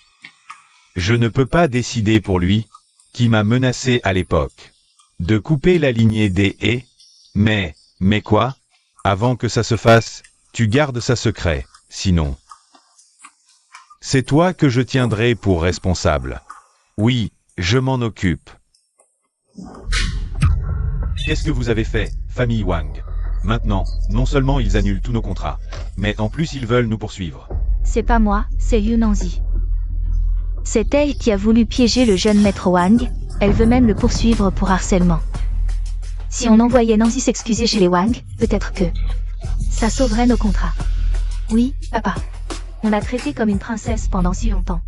Je ne peux pas décider pour lui, qui m'a menacé à l'époque. De couper la lignée des haies? Mais quoi? Avant que ça se fasse, tu gardes ça secret, sinon. C'est toi que je tiendrai pour responsable. Oui, je m'en occupe. Qu'est-ce que vous avez fait, famille Wang? Maintenant, non seulement ils annulent tous nos contrats, mais en plus ils veulent nous poursuivre. C'est pas moi, c'est Yu Nanzi. C'est elle qui a voulu piéger le jeune maître Wang, elle veut même le poursuivre pour harcèlement. Si on envoyait Nanzi s'excuser chez les Wang, peut-être que ça sauverait nos contrats. Oui, papa. On l'a traitée comme une princesse pendant si longtemps.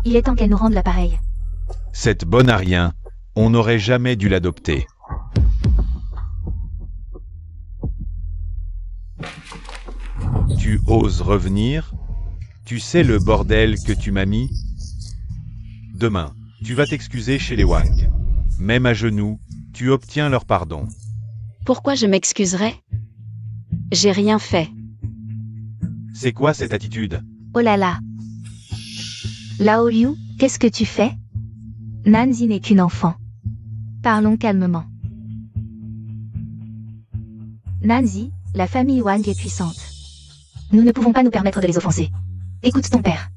Il est temps qu'elle nous rende l'appareil. Cette bonne à rien, on n'aurait jamais dû l'adopter. Tu oses revenir? Tu sais le bordel que tu m'as mis? Demain, tu vas t'excuser chez les Wang. Même à genoux, tu obtiens leur pardon. Pourquoi je m'excuserais? J'ai rien fait. C'est quoi cette attitude? Oh là là. Lao Liu, qu'est-ce que tu fais? Nanzi n'est qu'une enfant. Parlons calmement. Nanzi, la famille Wang est puissante. Nous ne pouvons pas nous permettre de les offenser. Écoute ton père.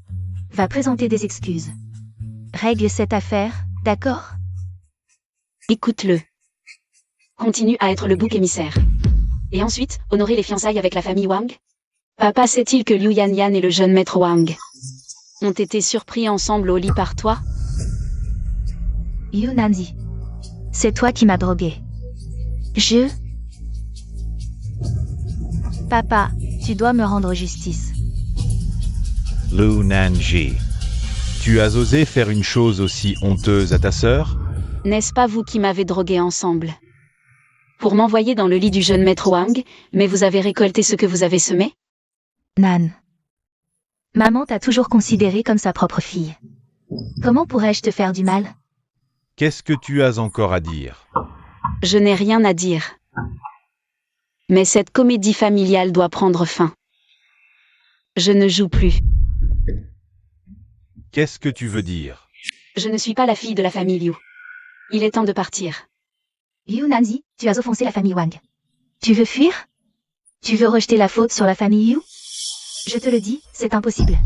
Va présenter des excuses. Règle cette affaire, d'accord? Écoute-le. Continue à être le bouc émissaire. Et ensuite, honorer les fiançailles avec la famille Wang? Papa sait-il que Liu Yanyan et le jeune maître Wang ont été surpris ensemble au lit par toi? Yu Nanzi. C'est toi qui m'as drogué. Papa, tu dois me rendre justice. Liu Nanji. Tu as osé faire une chose aussi honteuse à ta sœur? N'est-ce pas vous qui m'avez drogué ensemble? Pour m'envoyer dans le lit du jeune maître Wang, mais vous avez récolté ce que vous avez semé? Nan. Maman t'a toujours considéré comme sa propre fille. Comment pourrais-je te faire du mal? Qu'est-ce que tu as encore à dire? Je n'ai rien à dire. Mais cette comédie familiale doit prendre fin. Je ne joue plus. Qu'est-ce que tu veux dire? Je ne suis pas la fille de la famille Liu. Il est temps de partir. Yu Nanzi, tu as offensé la famille Wang. Tu veux fuir? Tu veux rejeter la faute sur la famille Liu? Je te le dis, c'est impossible.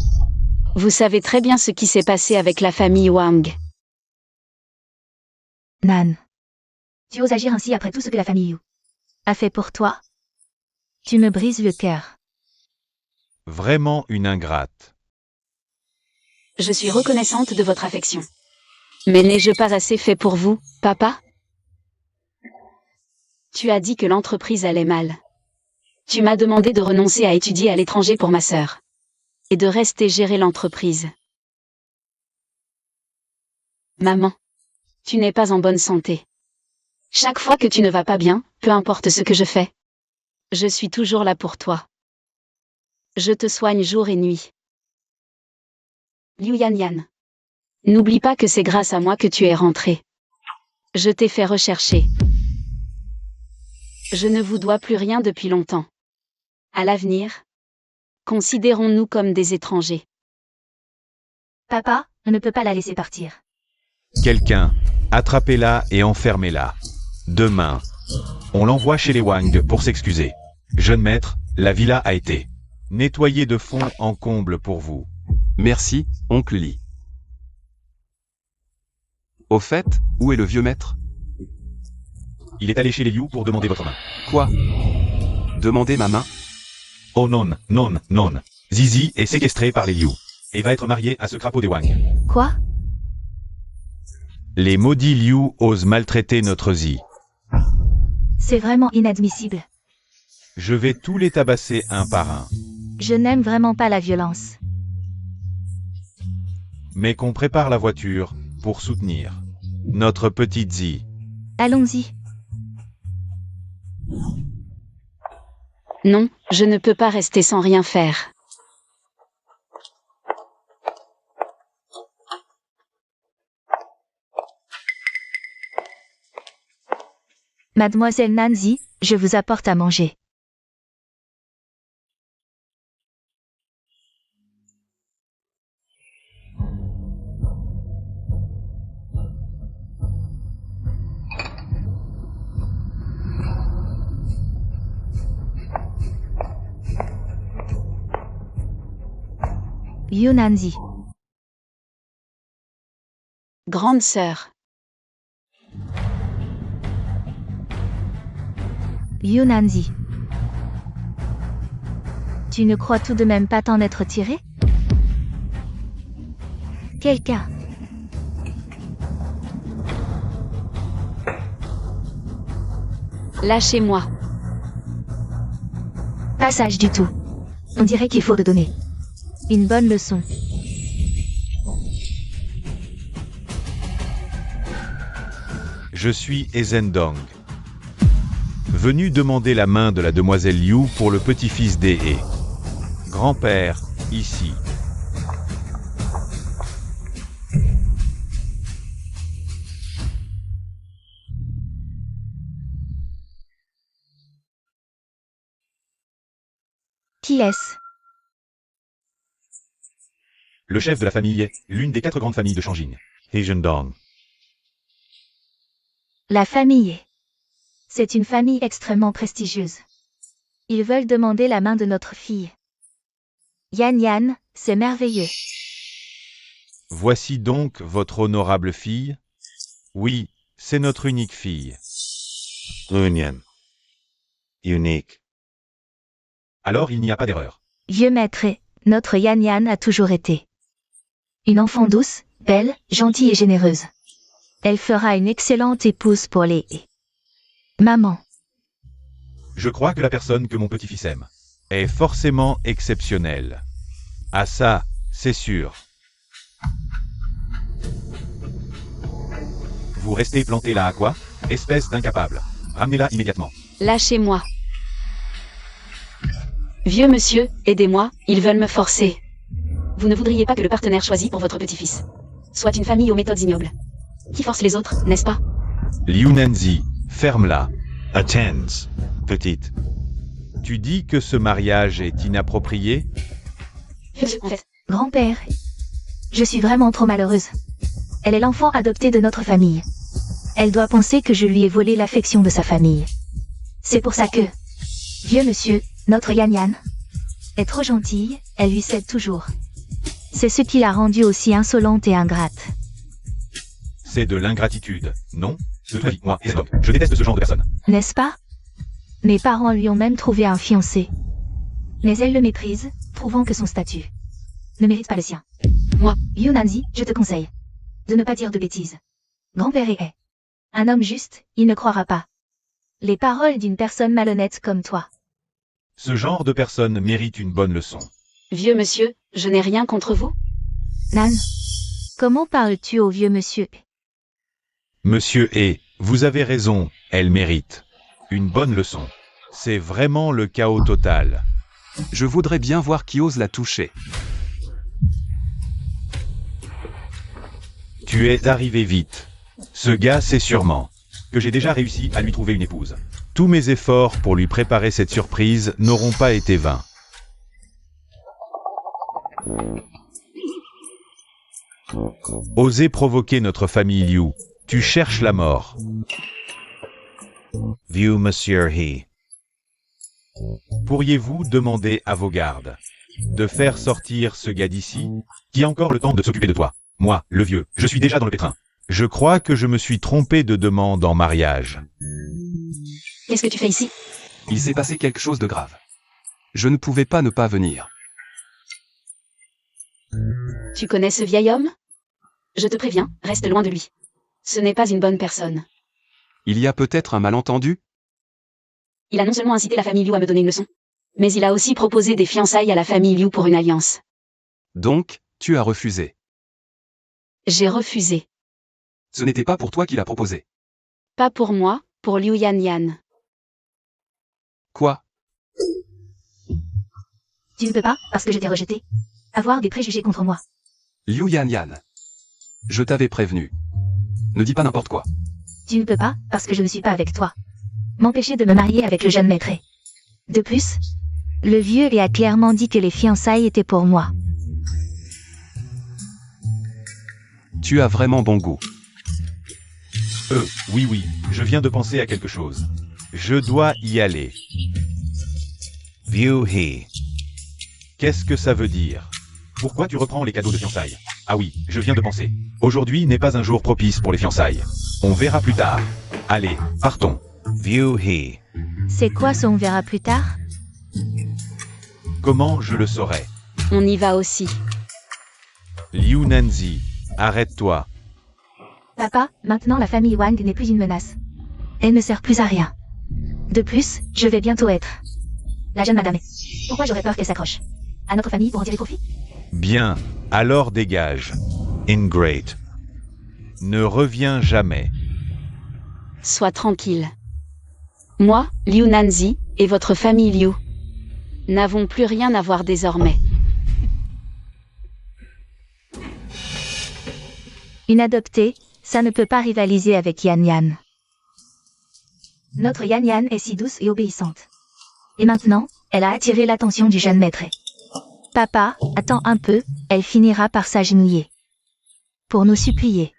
Vous savez très bien ce qui s'est passé avec la famille Wang. Nan. Tu oses agir ainsi après tout ce que la famille Yu a fait pour toi? Tu me brises le cœur. Vraiment une ingrate. Je suis reconnaissante de votre affection. Mais n'ai-je pas assez fait pour vous, papa? Tu as dit que l'entreprise allait mal. Tu m'as demandé de renoncer à étudier à l'étranger pour ma sœur. Et de rester gérer l'entreprise. Maman, tu n'es pas en bonne santé. Chaque fois que tu ne vas pas bien, peu importe ce que je fais, je suis toujours là pour toi. Je te soigne jour et nuit. Liu Yanyan. N'oublie pas que c'est grâce à moi que tu es rentré. Je t'ai fait rechercher. Je ne vous dois plus rien depuis longtemps. À l'avenir, considérons-nous comme des étrangers. Papa, on ne peut pas la laisser partir. Quelqu'un, attrapez-la et enfermez-la. Demain, on l'envoie chez les Wang pour s'excuser. Jeune maître, la villa a été nettoyée de fond en comble pour vous. Merci, oncle Li. Au fait, où est le vieux maître? Il est allé chez les Liu pour demander votre main. Quoi? Demander ma main? Oh non, non, non. Zizi est séquestrée par les Liu et va être mariée à ce crapaud des Wang. Quoi? Les maudits Liu osent maltraiter notre Zi. C'est vraiment inadmissible. Je vais tous les tabasser un par un. Je n'aime vraiment pas la violence. Mais qu'on prépare la voiture pour soutenir notre petite Zi. Allons-y. Non, je ne peux pas rester sans rien faire. Mademoiselle Nanzi, je vous apporte à manger. Yu Nanzi. Grande sœur. Yu Nanzi. Tu ne crois tout de même pas t'en être tiré? Quelqu'un. Lâchez-moi. Pas sage du tout. On dirait qu'il faut te donner une bonne leçon. Je suis Ezendong. Venu demander la main de la demoiselle Liu pour le petit-fils d'E. Grand-père, ici. Qui est-ce? Le chef de la famille, l'une des 4 grandes familles de Shangjin. Ezendong. La famille. C'est une famille extrêmement prestigieuse. Ils veulent demander la main de notre fille. Yan Yan, c'est merveilleux. Voici donc votre honorable fille. Oui, c'est notre unique fille. Union. Unique. Alors il n'y a pas d'erreur. Vieux maître, notre Yan Yan a toujours été une enfant douce, belle, gentille et généreuse. Elle fera une excellente épouse pour les mamans. Je crois que la personne que mon petit-fils aime est forcément exceptionnelle. Ah ça, c'est sûr. Vous restez planté là à quoi? Espèce d'incapable. Ramenez-la immédiatement. Lâchez-moi. Vieux monsieur, aidez-moi, ils veulent me forcer. Vous ne voudriez pas que le partenaire choisi pour votre petit-fils soit une famille aux méthodes ignobles, qui force les autres, n'est-ce pas? Liu Nanzi, ferme-la. Attends, petite. Tu dis que ce mariage est inapproprié? En fait, Grand-père, je suis vraiment trop malheureuse. Elle est l'enfant adopté de notre famille. Elle doit penser que je lui ai volé l'affection de sa famille. C'est pour ça que, vieux monsieur, notre Yan Yan, est trop gentille, elle lui cède toujours. C'est ce qui l'a rendue aussi insolente et ingrate. C'est de l'ingratitude, non? De toi, moi, et cet homme. Je déteste ce genre de personne. N'est-ce pas? Mes parents lui ont même trouvé un fiancé. Mais elle le méprise, trouvant que son statut ne mérite pas le sien. Moi. Yunanzi, je te conseille de ne pas dire de bêtises. Grand-père est un homme juste, il ne croira pas les paroles d'une personne malhonnête comme toi. Ce genre de personne mérite une bonne leçon. Vieux monsieur, je n'ai rien contre vous. Nan, comment parles-tu au vieux monsieur? Monsieur E, vous avez raison, elle mérite une bonne leçon. C'est vraiment le chaos total. Je voudrais bien voir qui ose la toucher. Tu es arrivé vite. Ce gars sait sûrement que j'ai déjà réussi à lui trouver une épouse. Tous mes efforts pour lui préparer cette surprise n'auront pas été vains. Osez provoquer notre famille Liu. Tu cherches la mort. Vieux Monsieur He. Pourriez-vous demander à vos gardes de faire sortir ce gars d'ici, qui a encore le temps de s'occuper de toi? Moi, le vieux, je suis déjà dans le pétrin. Je crois que je me suis trompé de demande en mariage. Qu'est-ce que tu fais ici? Il s'est passé quelque chose de grave. Je ne pouvais pas ne pas venir. Tu connais ce vieil homme? Je te préviens, reste loin de lui. Ce n'est pas une bonne personne. Il y a peut-être un malentendu? Il a non seulement incité la famille Liu à me donner une leçon, mais il a aussi proposé des fiançailles à la famille Liu pour une alliance. Donc, tu as refusé. J'ai refusé. Ce n'était pas pour toi qu'il a proposé. Pas pour moi, pour Liu Yanyan. Quoi? Tu ne peux pas, parce que je t'ai rejeté, avoir des préjugés contre moi. Liu Yanyan. Je t'avais prévenu. Ne dis pas n'importe quoi. Tu ne peux pas, parce que je ne suis pas avec toi, m'empêcher de me marier avec le jeune maître. De plus, le vieux a clairement dit que les fiançailles étaient pour moi. Tu as vraiment bon goût. Oui, je viens de penser à quelque chose. Je dois y aller. Vieux He. Qu'est-ce que ça veut dire? Pourquoi tu reprends les cadeaux de fiançailles? Ah oui, je viens de penser. Aujourd'hui n'est pas un jour propice pour les fiançailles. On verra plus tard. Allez, partons. Vieux He. C'est quoi ça, on verra plus tard? Comment je le saurais? On y va aussi. Liu Nanzi, arrête-toi. Papa, maintenant la famille Wang n'est plus une menace. Elle ne sert plus à rien. De plus, je vais bientôt être la jeune madame. Pourquoi j'aurais peur qu'elle s'accroche à notre famille pour en tirer profit? Bien, alors dégage. Ingrate. Ne reviens jamais. Sois tranquille. Moi, Liu Nanzi, et votre famille Liu, n'avons plus rien à voir désormais. Une adoptée, ça ne peut pas rivaliser avec Yan Yan. Notre Yan Yan est si douce et obéissante. Et maintenant, elle a attiré l'attention du jeune maître. Papa, attends un peu, elle finira par s'agenouiller pour nous supplier.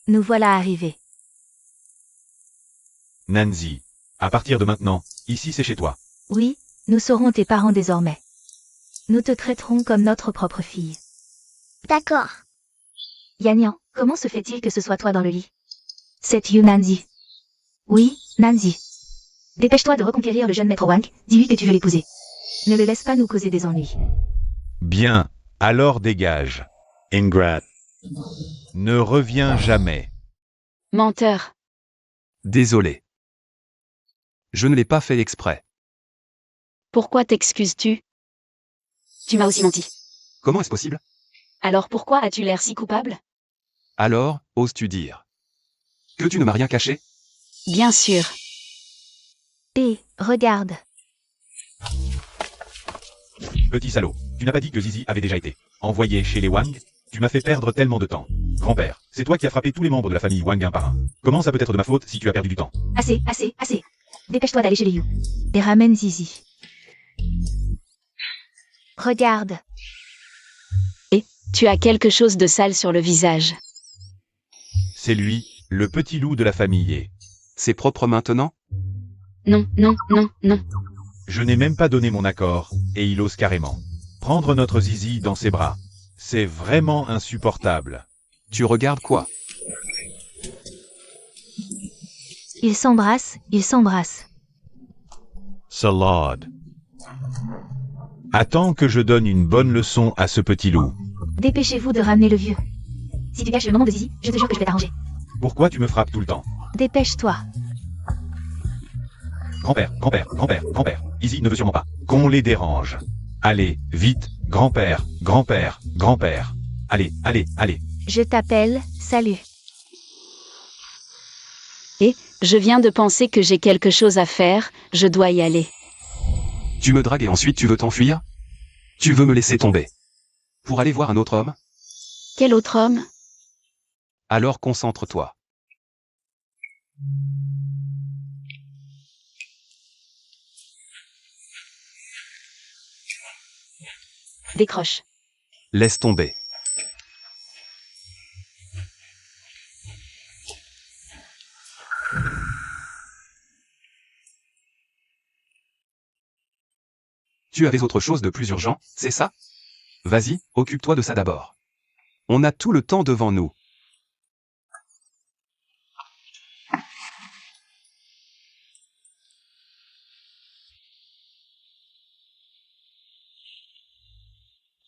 Nous voilà arrivés. Nanzi, à partir de maintenant, ici c'est chez toi. Oui, nous serons tes parents désormais. Nous te traiterons comme notre propre fille. D'accord. Yanyan, comment se fait-il que ce soit toi dans le lit? C'est You Nanzi. Oui, Nanzi. Dépêche-toi de reconquérir le jeune maître Wang, dis-lui que tu veux l'épouser. Ne le laisse pas nous causer des ennuis. Bien, alors dégage. Ingrat. Ne reviens jamais. Menteur. Désolé. Je ne l'ai pas fait exprès. Pourquoi t'excuses-tu? Tu m'as aussi menti. Comment est-ce possible? Alors pourquoi as-tu l'air si coupable? Alors, oses-tu dire que tu ne m'as rien caché? Bien sûr. Hé, regarde. Petit salaud, tu n'as pas dit que Zizi avait déjà été envoyé chez les Wang? Tu m'as fait perdre tellement de temps. Grand-père, c'est toi qui as frappé tous les membres de la famille Wang un par un. Comment ça peut être de ma faute si tu as perdu du temps? Assez. Dépêche-toi d'aller chez les You. Et ramène Zizi. Regarde. Tu as quelque chose de sale sur le visage. C'est lui, le petit loup de la famille. C'est propre maintenant? Non, non, non, non. Je n'ai même pas donné mon accord, et il ose carrément prendre notre zizi dans ses bras. C'est vraiment insupportable. Tu regardes quoi? Ils s'embrassent, ils s'embrassent. Salade. Attends que je donne une bonne leçon à ce petit loup. Dépêchez-vous de ramener le vieux. Si tu gâches le moment de Zizi, je te jure que je vais t'arranger. Pourquoi tu me frappes tout le temps? Dépêche-toi. Grand-père, grand-père, grand-père, grand-père. Izzy ne veut sûrement pas qu'on les dérange. Allez, vite, grand-père, grand-père, grand-père. Allez, allez, allez. Je t'appelle, salut. Je viens de penser que j'ai quelque chose à faire, je dois y aller. Tu me dragues et ensuite tu veux t'enfuir? Tu veux me laisser tomber? Pour aller voir un autre homme? Quel autre homme? Alors concentre-toi. Décroche. Laisse tomber. Tu avais autre chose de plus urgent, c'est ça? Vas-y, occupe-toi de ça d'abord. On a tout le temps devant nous.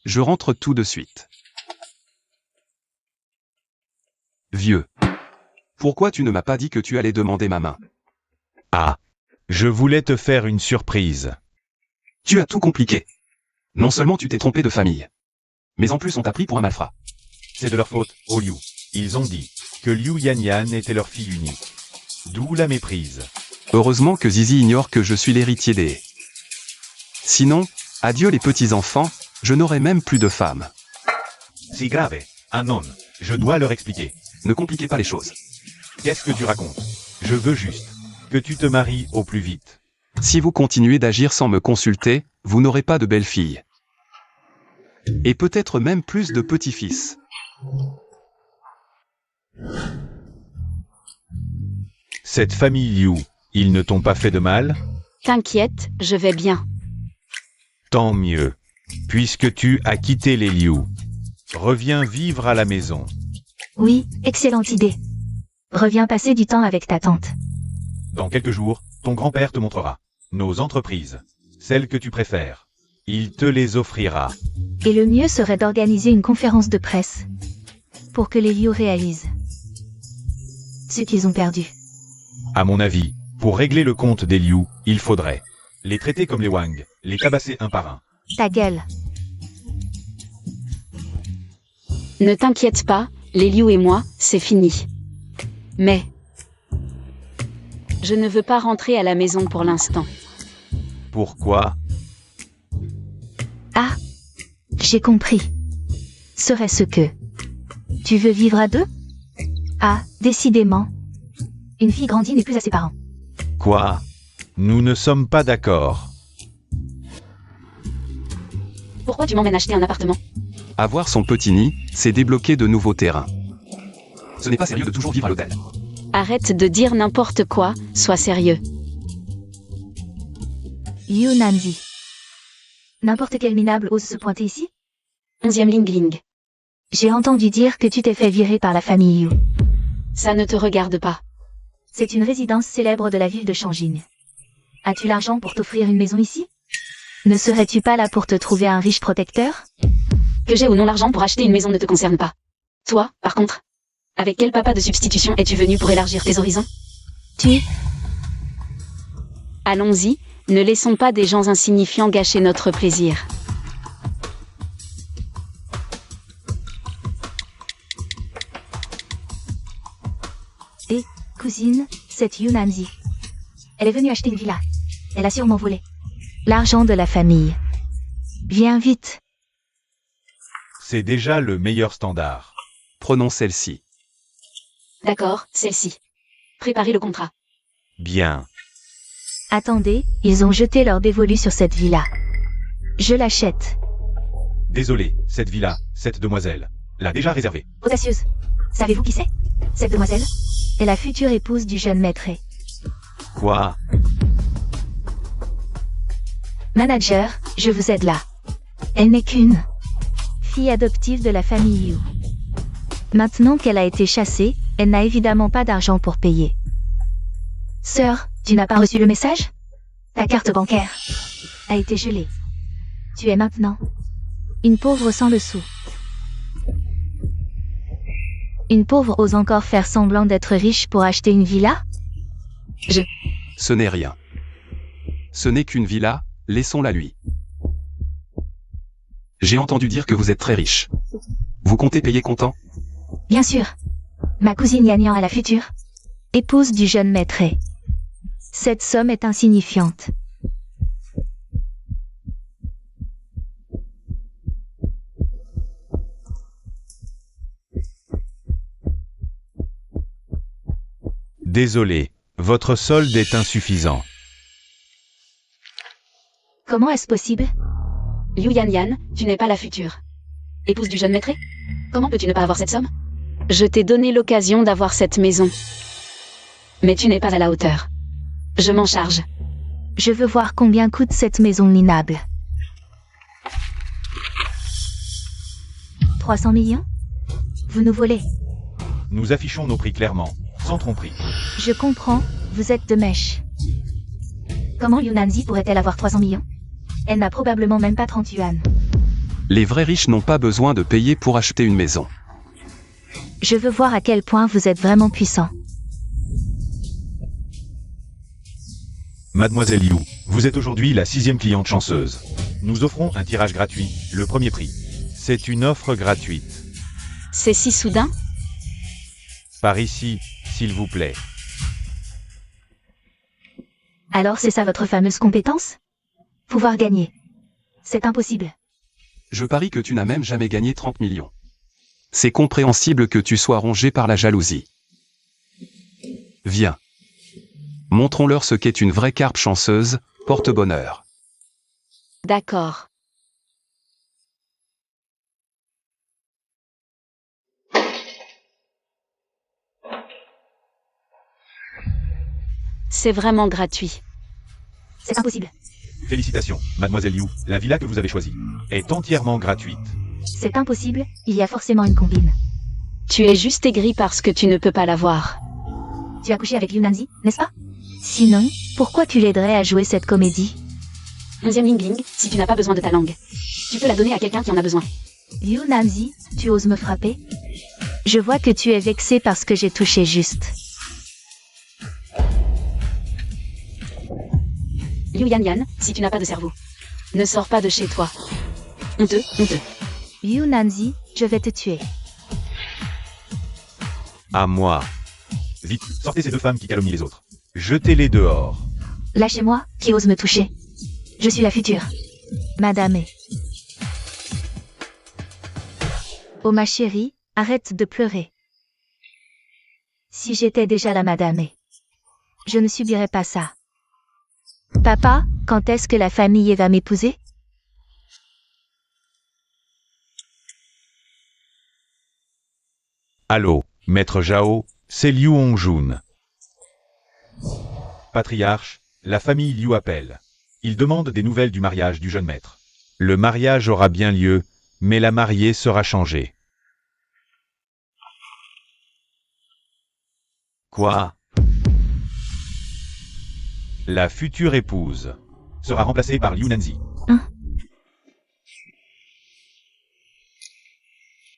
Je rentre tout de suite. Vieux. Pourquoi tu ne m'as pas dit que tu allais demander ma main? Ah. Je voulais te faire une surprise. Tu as tout compliqué. Non seulement tu t'es trompé de famille, mais en plus on t'a pris pour un malfrat. C'est de leur faute, oh Liu. Ils ont dit que Liu Yanyan était leur fille unique. D'où la méprise. Heureusement que Zizi ignore que je suis l'héritier des... Sinon, adieu les petits-enfants, je n'aurai même plus de femme. C'est grave. Ah non, je dois leur expliquer. Ne compliquez pas les choses. Qu'est-ce que tu racontes? Je veux juste que tu te maries au plus vite. Si vous continuez d'agir sans me consulter, vous n'aurez pas de belle-fille. Et peut-être même plus de petits-fils. Cette famille Liu, ils ne t'ont pas fait de mal? T'inquiète, je vais bien. Tant mieux. Puisque tu as quitté les Liu, reviens vivre à la maison. Oui, excellente idée. Reviens passer du temps avec ta tante. Dans quelques jours, ton grand-père te montrera nos entreprises, celles que tu préfères. Il te les offrira. Et le mieux serait d'organiser une conférence de presse pour que les Liu réalisent ce qu'ils ont perdu. À mon avis, pour régler le compte des Liu, il faudrait les traiter comme les Wang, les tabasser un par un. Ta gueule. Ne t'inquiète pas, les Liu et moi, c'est fini. Mais... je ne veux pas rentrer à la maison pour l'instant. Pourquoi? Ah, j'ai compris. Serait-ce que tu veux vivre à deux? Ah, décidément. Une fille grandie n'est plus à ses parents. Quoi? Nous ne sommes pas d'accord. Pourquoi tu m'emmènes acheter un appartement? Avoir son petit nid, c'est débloquer de nouveaux terrains. Ce n'est pas sérieux de toujours vivre à l'hôtel. Arrête de dire n'importe quoi, sois sérieux. Liu Nanzi. N'importe quel minable ose se pointer ici? 11e Ling Ling. J'ai entendu dire que tu t'es fait virer par la famille Liu. Ça ne te regarde pas. C'est une résidence célèbre de la ville de Changjing. As-tu l'argent pour t'offrir une maison ici? Ne serais-tu pas là pour te trouver un riche protecteur? Que j'ai ou non l'argent pour acheter une maison ne te concerne pas. Toi, par contre, avec quel papa de substitution es-tu venu pour élargir tes horizons? Allons-y, ne laissons pas des gens insignifiants gâcher notre plaisir. Et, cousine, c'est Liu Nanzi. Elle est venue acheter une villa. Elle a sûrement volé l'argent de la famille. Viens vite. C'est déjà le meilleur standard. Prenons celle-ci. D'accord, celle-ci. Préparez le contrat. Bien. Attendez, ils ont jeté leur dévolu sur cette villa. Je l'achète. Désolé, cette villa, cette demoiselle, l'a déjà réservée. Audacieuse. Savez-vous qui c'est? Cette demoiselle est la future épouse du jeune maître. Quoi? Manager, je vous aide là. Elle n'est qu'une fille adoptive de la famille Liu. Maintenant qu'elle a été chassée, elle n'a évidemment pas d'argent pour payer. Sœur, tu n'as pas reçu le message? Ta carte bancaire a été gelée. Tu es maintenant une pauvre sans le sou. Une pauvre ose encore faire semblant d'être riche pour acheter une villa? Ce n'est rien. Ce n'est qu'une villa, laissons-la lui. J'ai entendu dire que vous êtes très riche. Vous comptez payer comptant? Bien sûr. Ma cousine Yanyan est la future épouse du jeune maître. Cette somme est insignifiante. Désolé, votre solde est insuffisant. Comment est-ce possible? Liu Yanyan, tu n'es pas la future épouse du jeune maître? Comment peux-tu ne pas avoir cette somme? Je t'ai donné l'occasion d'avoir cette maison. Mais tu n'es pas à la hauteur. Je m'en charge. Je veux voir combien coûte cette maison minable. 300 millions? Vous nous volez. Nous affichons nos prix clairement, sans tromperie. Je comprends, vous êtes de mèche. Comment Yunanzi pourrait-elle avoir 300 millions? Elle n'a probablement même pas 30 yuan. Les vrais riches n'ont pas besoin de payer pour acheter une maison. Je veux voir à quel point vous êtes vraiment puissant. Mademoiselle Liu, vous êtes aujourd'hui la 6e cliente chanceuse. Nous offrons un tirage gratuit, le premier prix. C'est une offre gratuite. C'est si soudain? Par ici, s'il vous plaît. Alors c'est ça votre fameuse compétence? Pouvoir gagner. C'est impossible. Je parie que tu n'as même jamais gagné 30 millions. C'est compréhensible que tu sois rongé par la jalousie. Viens. Montrons-leur ce qu'est une vraie carpe chanceuse, porte-bonheur. D'accord. C'est vraiment gratuit. C'est impossible. Félicitations, Mademoiselle Liu, la villa que vous avez choisie est entièrement gratuite. C'est impossible, il y a forcément une combine. Tu es juste aigri parce que tu ne peux pas l'avoir. Tu as couché avec Yunanzi, n'est-ce pas? Sinon, pourquoi tu l'aiderais à jouer cette comédie? 11e Yingling, si tu n'as pas besoin de ta langue, tu peux la donner à quelqu'un qui en a besoin. Yunanzi, tu oses me frapper? Je vois que tu es vexé parce que j'ai touché juste. Liu Yanyan, si tu n'as pas de cerveau, ne sors pas de chez toi. Honteux, honteux. Yunanzi, je vais te tuer. À moi. Vite, sortez ces deux femmes qui calomnient les autres. Jetez-les dehors. Lâchez-moi, qui ose me toucher. Je suis la future Madame E. Oh ma chérie, arrête de pleurer. Si j'étais déjà la Madame E, je ne subirais pas ça. Papa, quand est-ce que la famille va m'épouser? Allô, Maître Zhao, c'est Liu Hongjun. Patriarche, la famille Liu appelle. Il demande des nouvelles du mariage du jeune maître. Le mariage aura bien lieu, mais la mariée sera changée. Quoi? La future épouse sera remplacée par Liu Nanzi.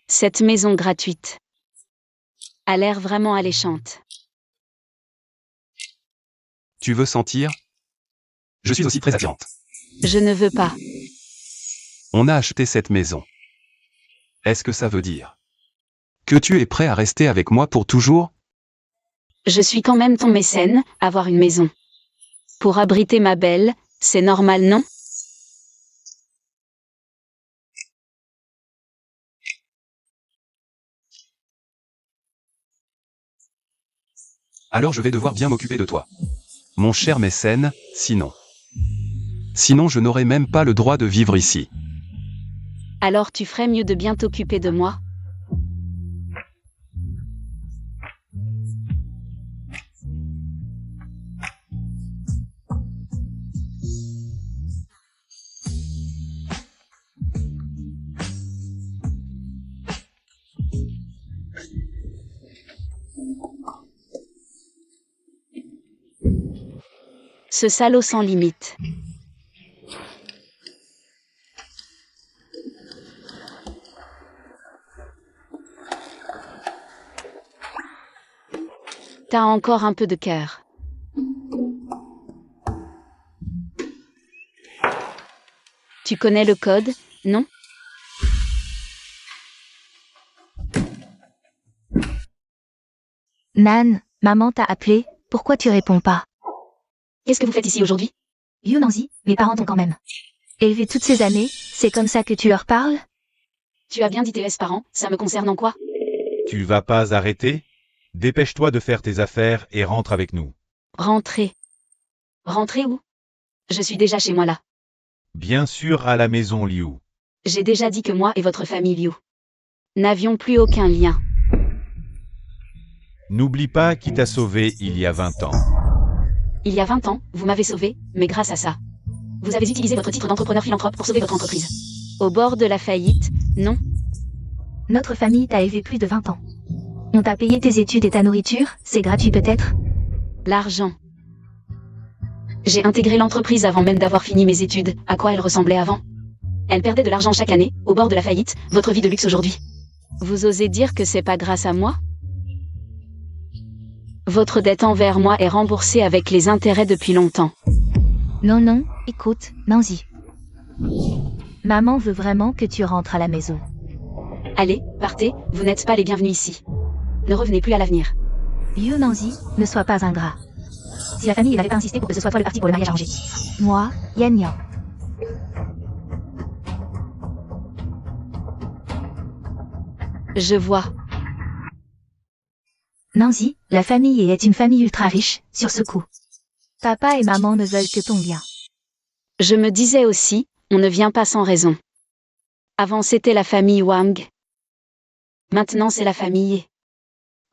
Cette maison gratuite a l'air vraiment alléchante. Tu veux sentir? Je suis aussi très attirante. Je ne veux pas. On a acheté cette maison. Est-ce que ça veut dire que tu es prêt à rester avec moi pour toujours? Je suis quand même ton mécène, avoir une maison. Pour abriter ma belle, c'est normal, non? Alors je vais devoir bien m'occuper de toi. Mon cher mécène, sinon je n'aurai même pas le droit de vivre ici. Alors tu ferais mieux de bien t'occuper de moi. Ce salaud sans limite. T'as encore un peu de cœur. Tu connais le code, non? Nan, maman t'a appelé, pourquoi tu réponds pas? Qu'est-ce que vous faites ici aujourd'hui? You Nancy, mes parents t'ont quand même élevé toutes ces années, c'est comme ça que tu leur parles? Tu as bien dit tes parents, ça me concerne en quoi? Tu vas pas arrêter? Dépêche-toi de faire tes affaires et rentre avec nous. Rentrer. Rentrer où? Je suis déjà chez moi là. Bien sûr à la maison Liu. J'ai déjà dit que moi et votre famille Liu n'avions plus aucun lien. N'oublie pas qui t'a sauvé il y a 20 ans. Il y a 20 ans, vous m'avez sauvé, mais grâce à ça. Vous avez utilisé votre titre d'entrepreneur philanthrope pour sauver votre entreprise. Au bord de la faillite, non? Notre famille t'a élevé plus de 20 ans. On t'a payé tes études et ta nourriture, c'est gratuit peut-être? L'argent. J'ai intégré l'entreprise avant même d'avoir fini mes études. À quoi elle ressemblait avant? Elle perdait de l'argent chaque année, au bord de la faillite, votre vie de luxe aujourd'hui. Vous osez dire que c'est pas grâce à moi? Votre dette envers moi est remboursée avec les intérêts depuis longtemps. Non, non, écoute, Nancy. Maman veut vraiment que tu rentres à la maison. Allez, partez, vous n'êtes pas les bienvenus ici. Ne revenez plus à l'avenir. You Nancy, ne sois pas ingrat. Si la famille n'avait pas insisté pour que ce soit toi le parti pour le mariage arrangé. Moi, Yan Yan. Je vois. Nancy, la famille est une famille ultra riche, sur ce coup. Papa et maman ne veulent que ton bien. Je me disais aussi, on ne vient pas sans raison. Avant c'était la famille Wang. Maintenant c'est la famille Ye.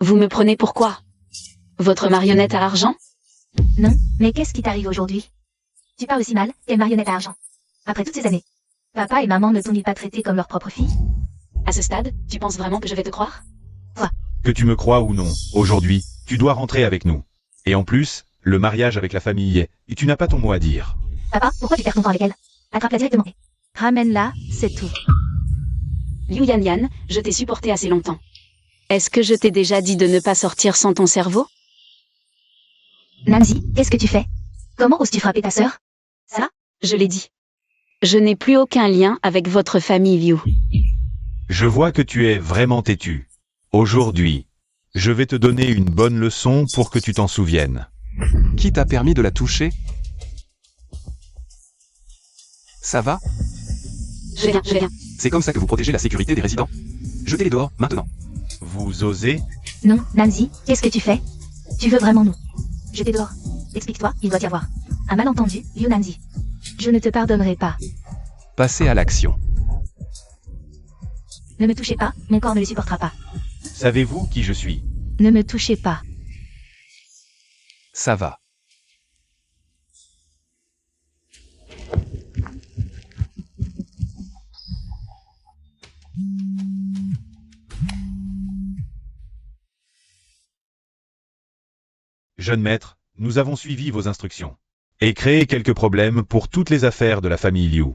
Vous me prenez pour quoi? Votre marionnette à argent? Non, mais qu'est-ce qui t'arrive aujourd'hui? Tu parles aussi mal, quelle marionnette à argent. Après toutes ces années. Papa et maman ne t'ont-ils pas traité comme leur propre fille? À ce stade, tu penses vraiment que je vais te croire? Que tu me crois ou non, aujourd'hui, tu dois rentrer avec nous. Et en plus, le mariage avec la famille est, et tu n'as pas ton mot à dire. Papa, pourquoi tu perds ton temps avec elle? Attrape-la directement. Ramène-la, c'est tout. Liu Yan Yan, je t'ai supporté assez longtemps. Est-ce que je t'ai déjà dit de ne pas sortir sans ton cerveau? Nancy, qu'est-ce que tu fais? Comment oses-tu frapper ta sœur? Ça? Je l'ai dit. Je n'ai plus aucun lien avec votre famille Liu. Je vois que tu es vraiment têtu. Aujourd'hui, je vais te donner une bonne leçon pour que tu t'en souviennes. Qui t'a permis de la toucher? Ça va? Je viens. C'est comme ça que vous protégez la sécurité des résidents? Jetez-les dehors, maintenant. Vous osez? Non, Nancy, qu'est-ce que tu fais? Tu veux vraiment nous jeter dehors? Explique-toi, il doit y avoir un malentendu, You Nancy. Je ne te pardonnerai pas. Passez à l'action. Ne me touchez pas, mon corps ne le supportera pas. Savez-vous qui je suis? Ne me touchez pas. Ça va. Jeune maître, nous avons suivi vos instructions. Et créé quelques problèmes pour toutes les affaires de la famille Liu.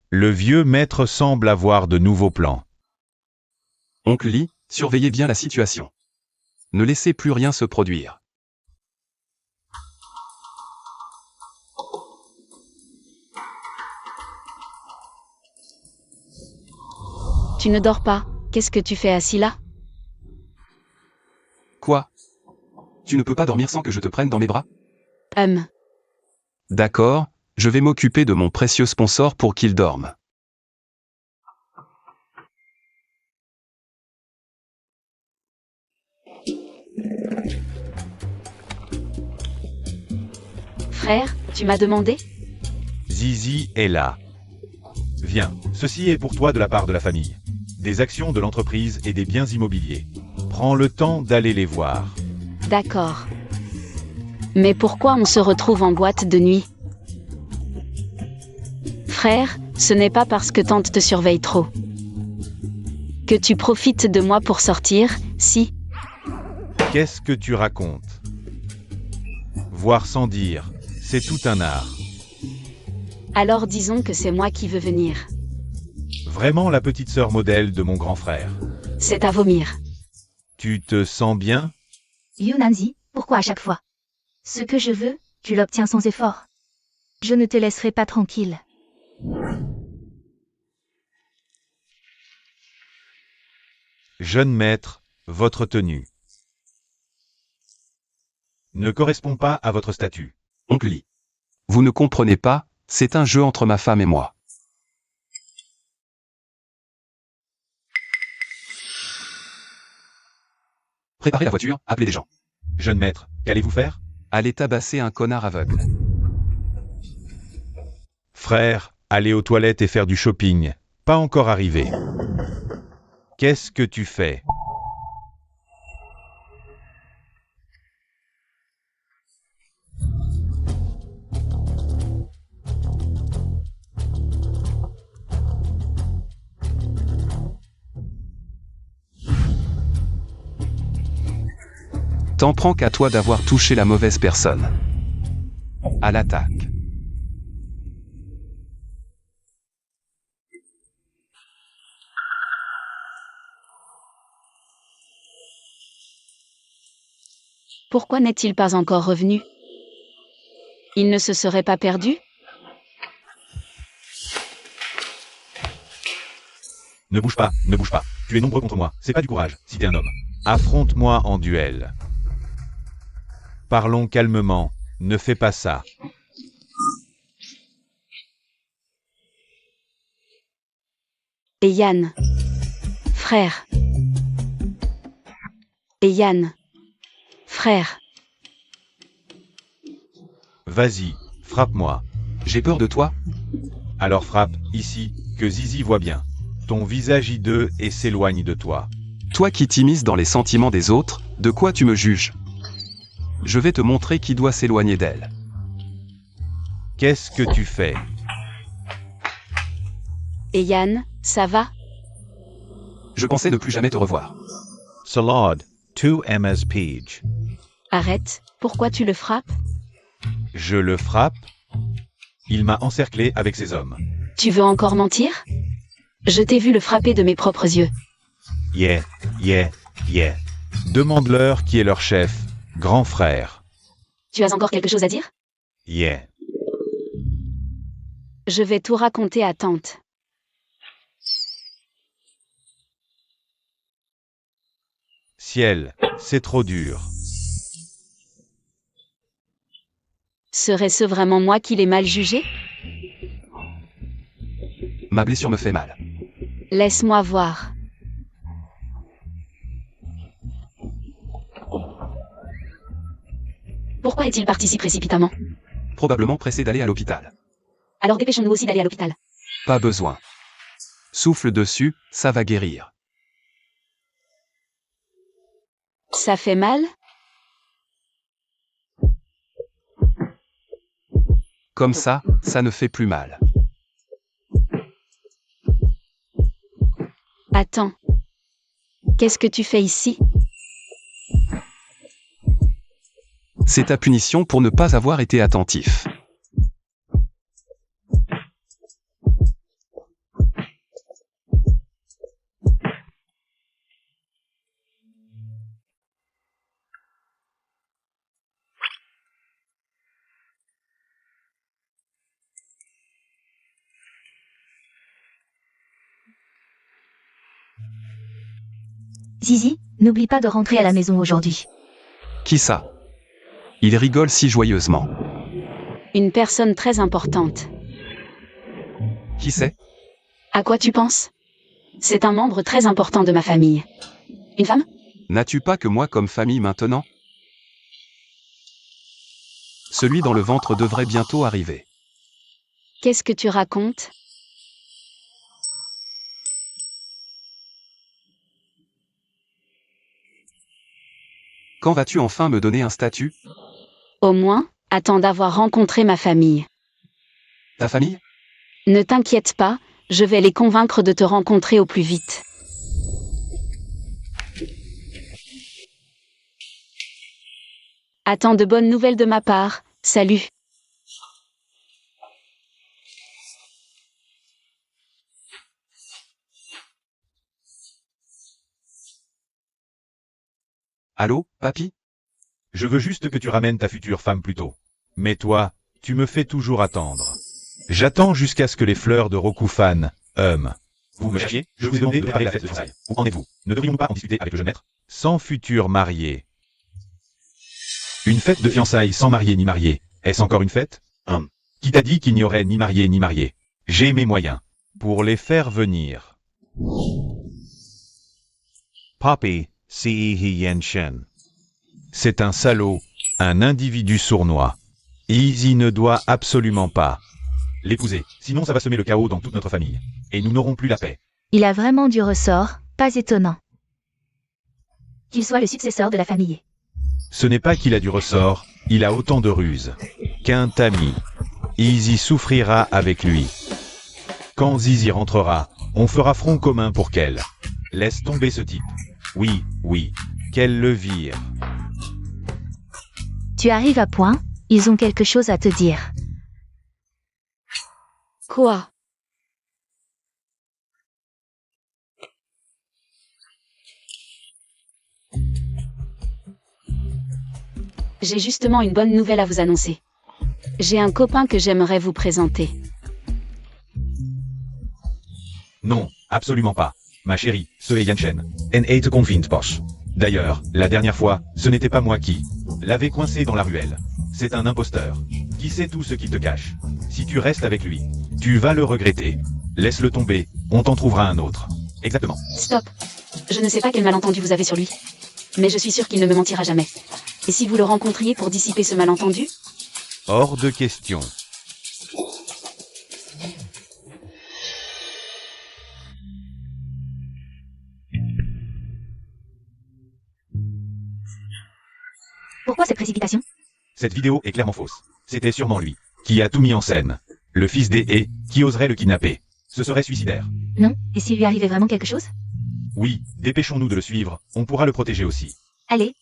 Le vieux maître semble avoir de nouveaux plans. Oncle Li, surveillez bien la situation. Ne laissez plus rien se produire. Tu ne dors pas, qu'est-ce que tu fais assis là? Quoi? Tu ne peux pas dormir sans que je te prenne dans mes bras? D'accord, je vais m'occuper de mon précieux sponsor pour qu'il dorme. Frère, tu m'as demandé? Zizi est là. Viens, ceci est pour toi de la part de la famille. Des actions de l'entreprise et des biens immobiliers. Prends le temps d'aller les voir. D'accord. Mais pourquoi on se retrouve en boîte de nuit? Frère, ce n'est pas parce que tante te surveille trop. Que tu profites de moi pour sortir, si? Qu'est-ce que tu racontes? Voir sans dire, C'est tout un art. Alors disons que c'est moi qui veux venir. Vraiment la petite sœur modèle de mon grand frère. C'est à vomir. Tu te sens bien? Yunanzi, pourquoi à chaque fois? Ce que je veux, tu l'obtiens sans effort. Je ne te laisserai pas tranquille. Jeune maître, votre tenue ne correspond pas à votre statut. Oncle Lee. Vous ne comprenez pas, c'est un jeu entre ma femme et moi. Préparez la voiture, appelez des gens. Jeune maître, qu'allez-vous faire? Allez tabasser un connard aveugle. Frère, aller aux toilettes et faire du shopping. Pas encore arrivé. Qu'est-ce que tu fais? T'en prends qu'à toi d'avoir touché la mauvaise personne. À l'attaque. Pourquoi n'est-il pas encore revenu? Il ne se serait pas perdu? Ne bouge pas, ne bouge pas. Tu es nombreux contre moi, c'est pas du courage, si t'es un homme. Affronte-moi en duel. Parlons calmement, ne fais pas ça. Et Yann. Frère. Et Yann. Frère. Vas-y, frappe-moi. J'ai peur de toi? Alors frappe, ici, que Zizi voit bien. Ton visage hideux et s'éloigne de toi. Toi qui t'immisces dans les sentiments des autres, de quoi tu me juges? Je vais te montrer qui doit s'éloigner d'elle. Qu'est-ce que tu fais? Et Yann, ça va? Je pensais ne plus jamais te revoir. Salad, 2 MS Page. Arrête, pourquoi tu le frappes? Je le frappe? Il m'a encerclé avec ses hommes. Tu veux encore mentir? Je t'ai vu le frapper de mes propres yeux. Yeah. Demande-leur qui est leur chef, grand frère. Tu as encore quelque chose à dire? Yeah. Je vais tout raconter à tante. Ciel, c'est trop dur. Serait-ce vraiment moi qui l'ai mal jugé? Ma blessure me fait mal. Laisse-moi voir. Pourquoi est-il parti si précipitamment? Probablement pressé d'aller à l'hôpital. Alors dépêchons-nous aussi d'aller à l'hôpital. Pas besoin. Souffle dessus, ça va guérir. Ça fait mal? Comme ça ne fait plus mal. Attends. Qu'est-ce que tu fais ici? C'est ta punition pour ne pas avoir été attentif. Zizi, n'oublie pas de rentrer à la maison aujourd'hui. Qui ça? Il rigole si joyeusement. Une personne très importante. Qui c'est? À quoi tu penses? C'est un membre très important de ma famille. Une femme? N'as-tu pas que moi comme famille maintenant? Celui dans le ventre devrait bientôt arriver. Qu'est-ce que tu racontes? Quand vas-tu enfin me donner un statut? Au moins, attends d'avoir rencontré ma famille. Ta famille? Ne t'inquiète pas, je vais les convaincre de te rencontrer au plus vite. Attends de bonnes nouvelles de ma part, salut. Allô, papy? Je veux juste que tu ramènes ta future femme plus tôt. Mais toi, tu me fais toujours attendre. J'attends jusqu'à ce que les fleurs de Rokufan, Vous me cherchiez? Je vous ai demandé de préparer la fête de fiançailles. Où en êtes-vous? Ne devrions-nous pas en discuter avec le jeune maître? Sans futur marié. Une fête de fiançailles sans marié ni marié. Est-ce encore une fête? Qui t'a dit qu'il n'y aurait ni marié ni marié? J'ai mes moyens. Pour les faire venir. Papi, Sihi Yenshen. C'est un salaud, un individu sournois. Easy ne doit absolument pas l'épouser, sinon ça va semer le chaos dans toute notre famille. Et nous n'aurons plus la paix. Il a vraiment du ressort, pas étonnant. Qu'il soit le successeur de la famille. Ce n'est pas qu'il a du ressort, il a autant de ruses qu'un tamis. Easy souffrira avec lui. Quand Zizi rentrera, on fera front commun pour qu'elle laisse tomber ce type. Oui, qu'elle le vire. Tu arrives à point, ils ont quelque chose à te dire. Quoi? J'ai justement une bonne nouvelle à vous annoncer. J'ai un copain que j'aimerais vous présenter. Non, absolument pas. Ma chérie, ce est Yanshen. En te convient pas. D'ailleurs, la dernière fois, ce n'était pas moi qui l'avais coincé dans la ruelle. C'est un imposteur. Qui sait tout ce qu'il te cache. Si tu restes avec lui, tu vas le regretter. Laisse-le tomber, on t'en trouvera un autre. Exactement. Stop. Je ne sais pas quel malentendu vous avez sur lui. Mais je suis sûre qu'il ne me mentira jamais. Et si vous le rencontriez pour dissiper ce malentendu? Hors de question. Pourquoi cette précipitation? Cette vidéo est clairement fausse. C'était sûrement lui qui a tout mis en scène. Le fils des et qui oserait le kidnapper. Ce serait suicidaire. Non, et s'il lui arrivait vraiment quelque chose? Oui, dépêchons-nous de le suivre, on pourra le protéger aussi. Allez.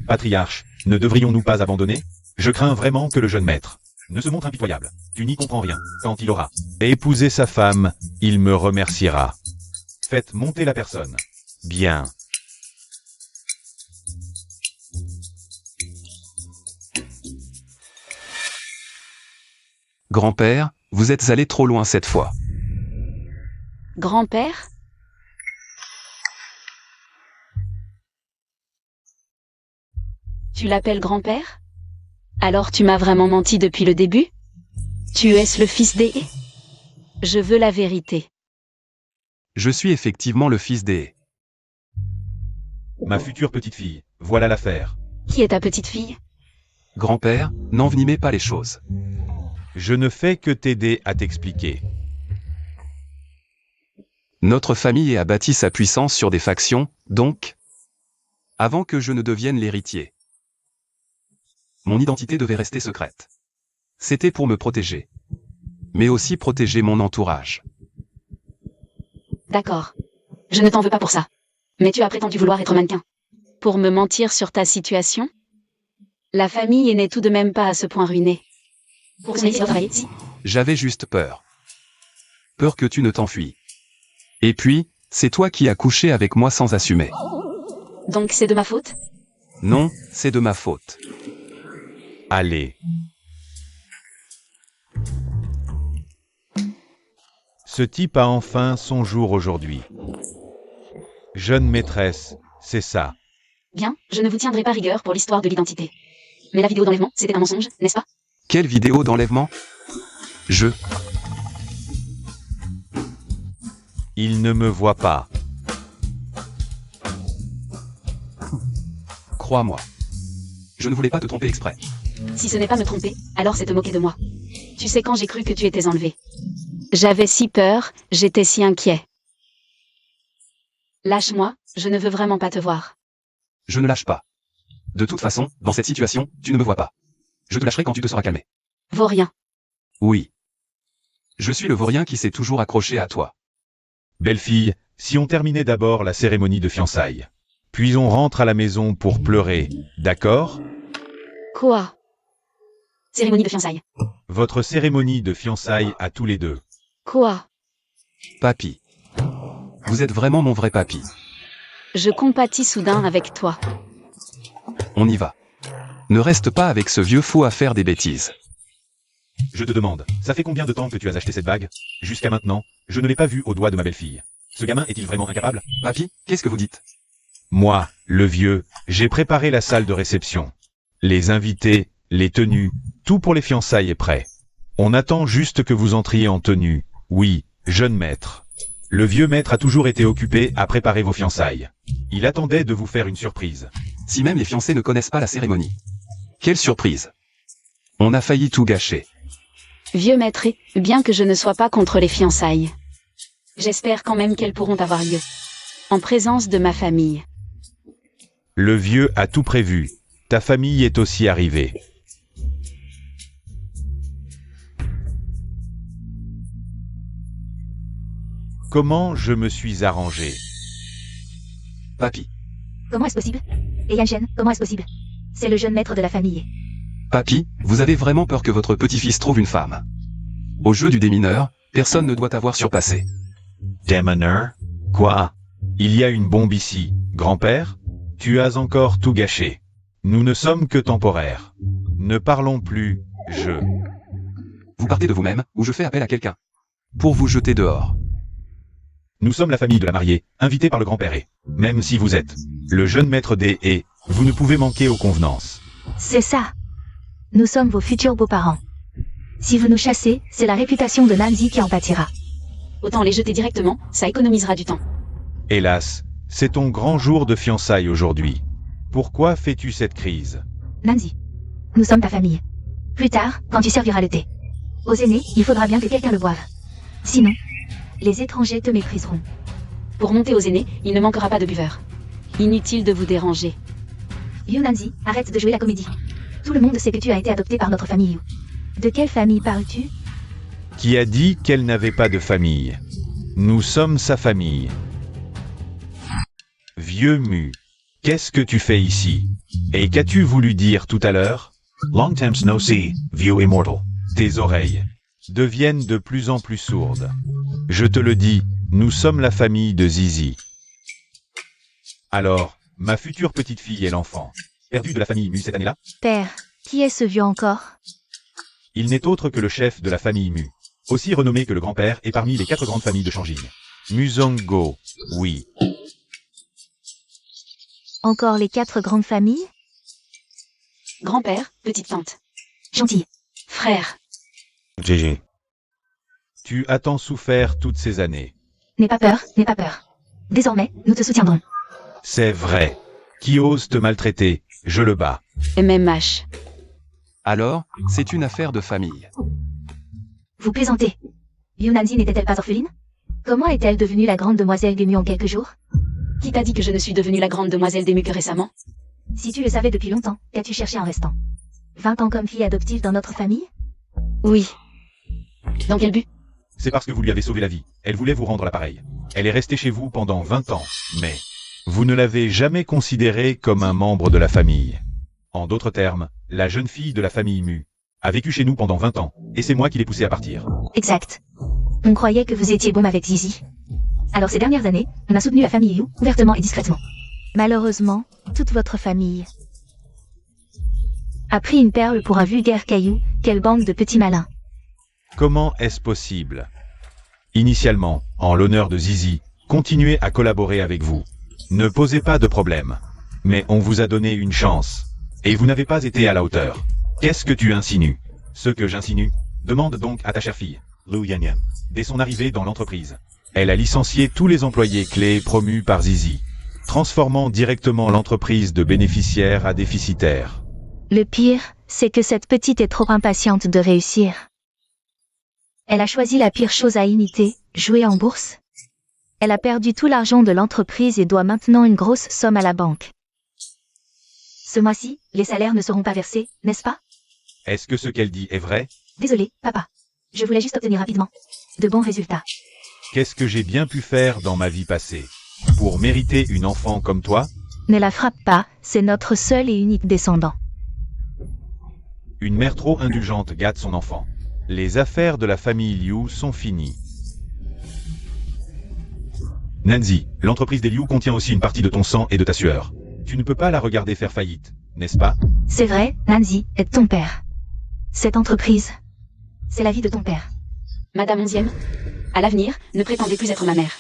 Patriarche, ne devrions-nous pas abandonner? Je crains vraiment que le jeune maître ne se montre impitoyable. Tu n'y comprends rien. Quand il aura épousé sa femme, il me remerciera. Faites monter la personne. Bien. Grand-père, vous êtes allé trop loin cette fois. Grand-père? Tu l'appelles grand-père? Alors tu m'as vraiment menti depuis le début? Tu es le fils des... Je veux la vérité. Je suis effectivement le fils des... Ma future petite fille, voilà l'affaire. Qui est ta petite fille? Grand-père, n'envenimez pas les choses. Je ne fais que t'aider à t'expliquer. Notre famille a bâti sa puissance sur des factions, donc... Avant que je ne devienne l'héritier. Mon identité devait rester secrète. C'était pour me protéger. Mais aussi protéger mon entourage. D'accord. Je ne t'en veux pas pour ça. Mais tu as prétendu vouloir être mannequin. Pour me mentir sur ta situation? La famille n'est tout de même pas à ce point ruinée. Pour son travailler ici. J'avais juste peur. Peur que tu ne t'enfuis. Et puis, c'est toi qui as couché avec moi sans assumer. Donc c'est de ma faute? Non, c'est de ma faute. Allez. Ce type a enfin son jour aujourd'hui. Jeune maîtresse, c'est ça. Bien, je ne vous tiendrai pas rigueur pour l'histoire de l'identité. Mais la vidéo d'enlèvement, c'était un mensonge, n'est-ce pas? Quelle vidéo d'enlèvement? Il ne me voit pas. Crois-moi. Je ne voulais pas te tromper exprès. Si ce n'est pas me tromper, alors c'est te moquer de moi. Tu sais quand j'ai cru que tu étais enlevé. J'avais si peur, j'étais si inquiet. Lâche-moi, je ne veux vraiment pas te voir. Je ne lâche pas. De toute façon, dans cette situation, tu ne me vois pas. Je te lâcherai quand tu te seras calmé. Vaurien. Oui. Je suis le vaurien qui s'est toujours accroché à toi. Belle fille, si on terminait d'abord la cérémonie de fiançailles. Puis on rentre à la maison pour pleurer, d'accord? Quoi? Cérémonie de fiançailles. Votre cérémonie de fiançailles à tous les deux. Quoi? Papy. Vous êtes vraiment mon vrai papy. Je compatis soudain avec toi. On y va. Ne reste pas avec ce vieux fou à faire des bêtises. Je te demande, ça fait combien de temps que tu as acheté cette bague? Jusqu'à maintenant, je ne l'ai pas vue au doigt de ma belle-fille. Ce gamin est-il vraiment incapable? Papy, qu'est-ce que vous dites? Moi, le vieux, j'ai préparé la salle de réception. Les invités, les tenues, tout pour les fiançailles est prêt. On attend juste que vous entriez en tenue. Oui, jeune maître. Le vieux maître a toujours été occupé à préparer vos fiançailles. Il attendait de vous faire une surprise. Si même les fiancés ne connaissent pas la cérémonie. Quelle surprise! On a failli tout gâcher. Vieux maître, bien que je ne sois pas contre les fiançailles. J'espère quand même qu'elles pourront avoir lieu. En présence de ma famille. Le vieux a tout prévu. Ta famille est aussi arrivée. Comment je me suis arrangé? Papy, Comment est-ce possible? Et Yanshen, comment est-ce possible? C'est le jeune maître de la famille. papy, vous avez vraiment peur que votre petit-fils trouve une femme. Au jeu du démineur, personne ne doit avoir surpassé. Démoneur? Quoi? Il y a une bombe ici. Grand-père? Tu as encore tout gâché. Nous ne sommes que temporaires. Ne parlons plus, je. Vous partez de vous-même, ou je fais appel à quelqu'un. Pour vous jeter dehors. Nous sommes la famille de la mariée, invitée par le grand-père et, même si vous êtes le jeune maître des et, vous ne pouvez manquer aux convenances. C'est ça. Nous sommes vos futurs beaux-parents. Si vous nous chassez, c'est la réputation de Nanzi qui en pâtira. Autant les jeter directement, ça économisera du temps. Hélas, c'est ton grand jour de fiançailles aujourd'hui. Pourquoi fais-tu cette crise? Nanzi, nous sommes ta famille. Plus tard, quand tu serviras le thé. Aux aînés, il faudra bien que quelqu'un le boive. Sinon, les étrangers te mépriseront. Pour monter aux aînés, il ne manquera pas de buveurs. Inutile de vous déranger. Yu Nanzi, arrête de jouer la comédie. Tout le monde sait que tu as été adopté par notre famille Yu. De quelle famille parles-tu? Qui a dit qu'elle n'avait pas de famille? Nous sommes sa famille. Vieux mu, qu'est-ce que tu fais ici? Et qu'as-tu voulu dire tout à l'heure? Long temps no see, vieux immortal. Tes oreilles deviennent de plus en plus sourdes. Je te le dis, nous sommes la famille de Zizi. Alors, ma future petite-fille est l'enfant, perdu de la famille Mu cette année-là? Père, qui est ce vieux encore? Il n'est autre que le chef de la famille Mu, aussi renommé que le grand-père et parmi les 4 grandes familles de Shanging. Muzongo, oui. Encore les 4 grandes familles? Grand-père, petite tante, Gentil. frère. GG. Tu as tant souffert toutes ces années. N'aie pas peur, n'aie pas peur. Désormais, nous te soutiendrons. C'est vrai. Qui ose te maltraiter, je le bats. MMH. Alors, c'est une affaire de famille. Vous plaisantez. Yu Nanzi n'était-elle pas orpheline? Comment est-elle devenue la grande demoiselle des Mu en quelques jours? Qui t'a dit que je ne suis devenue la grande demoiselle des Mu que récemment? Si tu le savais depuis longtemps, qu'as-tu cherché en restant? 20 ans comme fille adoptive dans notre famille? Oui. Dans quel but? C'est parce que vous lui avez sauvé la vie. Elle voulait vous rendre l'appareil. Elle est restée chez vous pendant 20 ans, mais vous ne l'avez jamais considérée comme un membre de la famille. En d'autres termes, la jeune fille de la famille Mu a vécu chez nous pendant 20 ans, et c'est moi qui l'ai poussée à partir. Exact. On croyait que vous étiez bon avec Zizi. Alors ces dernières années, on a soutenu la famille Yu, ouvertement et discrètement. Malheureusement, toute votre famille a pris une perle pour un vulgaire caillou, quelle bande de petits malins. Comment est-ce possible? Initialement, en l'honneur de Zizi, continuez à collaborer avec vous. Ne posez pas de problème. Mais on vous a donné une chance. Et vous n'avez pas été à la hauteur. Qu'est-ce que tu insinues? Ce que j'insinue? Demande donc à ta chère fille, Lu Yanyan. Dès son arrivée dans l'entreprise, elle a licencié tous les employés clés promus par Zizi, transformant directement l'entreprise de bénéficiaire à déficitaire. Le pire, c'est que cette petite est trop impatiente de réussir. Elle a choisi la pire chose à imiter, jouer en bourse. Elle a perdu tout l'argent de l'entreprise et doit maintenant une grosse somme à la banque. Ce mois-ci, les salaires ne seront pas versés, n'est-ce pas? Est-ce que ce qu'elle dit est vrai? Désolé, papa. Je voulais juste obtenir rapidement de bons résultats. Qu'est-ce que j'ai bien pu faire dans ma vie passée pour mériter une enfant comme toi? Ne la frappe pas, c'est notre seul et unique descendant. Une mère trop indulgente gâte son enfant. Les affaires de la famille Liu sont finies. Nancy, l'entreprise des Liu contient aussi une partie de ton sang et de ta sueur. Tu ne peux pas la regarder faire faillite, n'est-ce pas? C'est vrai, Nancy est ton père. Cette entreprise, c'est la vie de ton père. Madame Onzième, à l'avenir, ne prétendez plus être ma mère.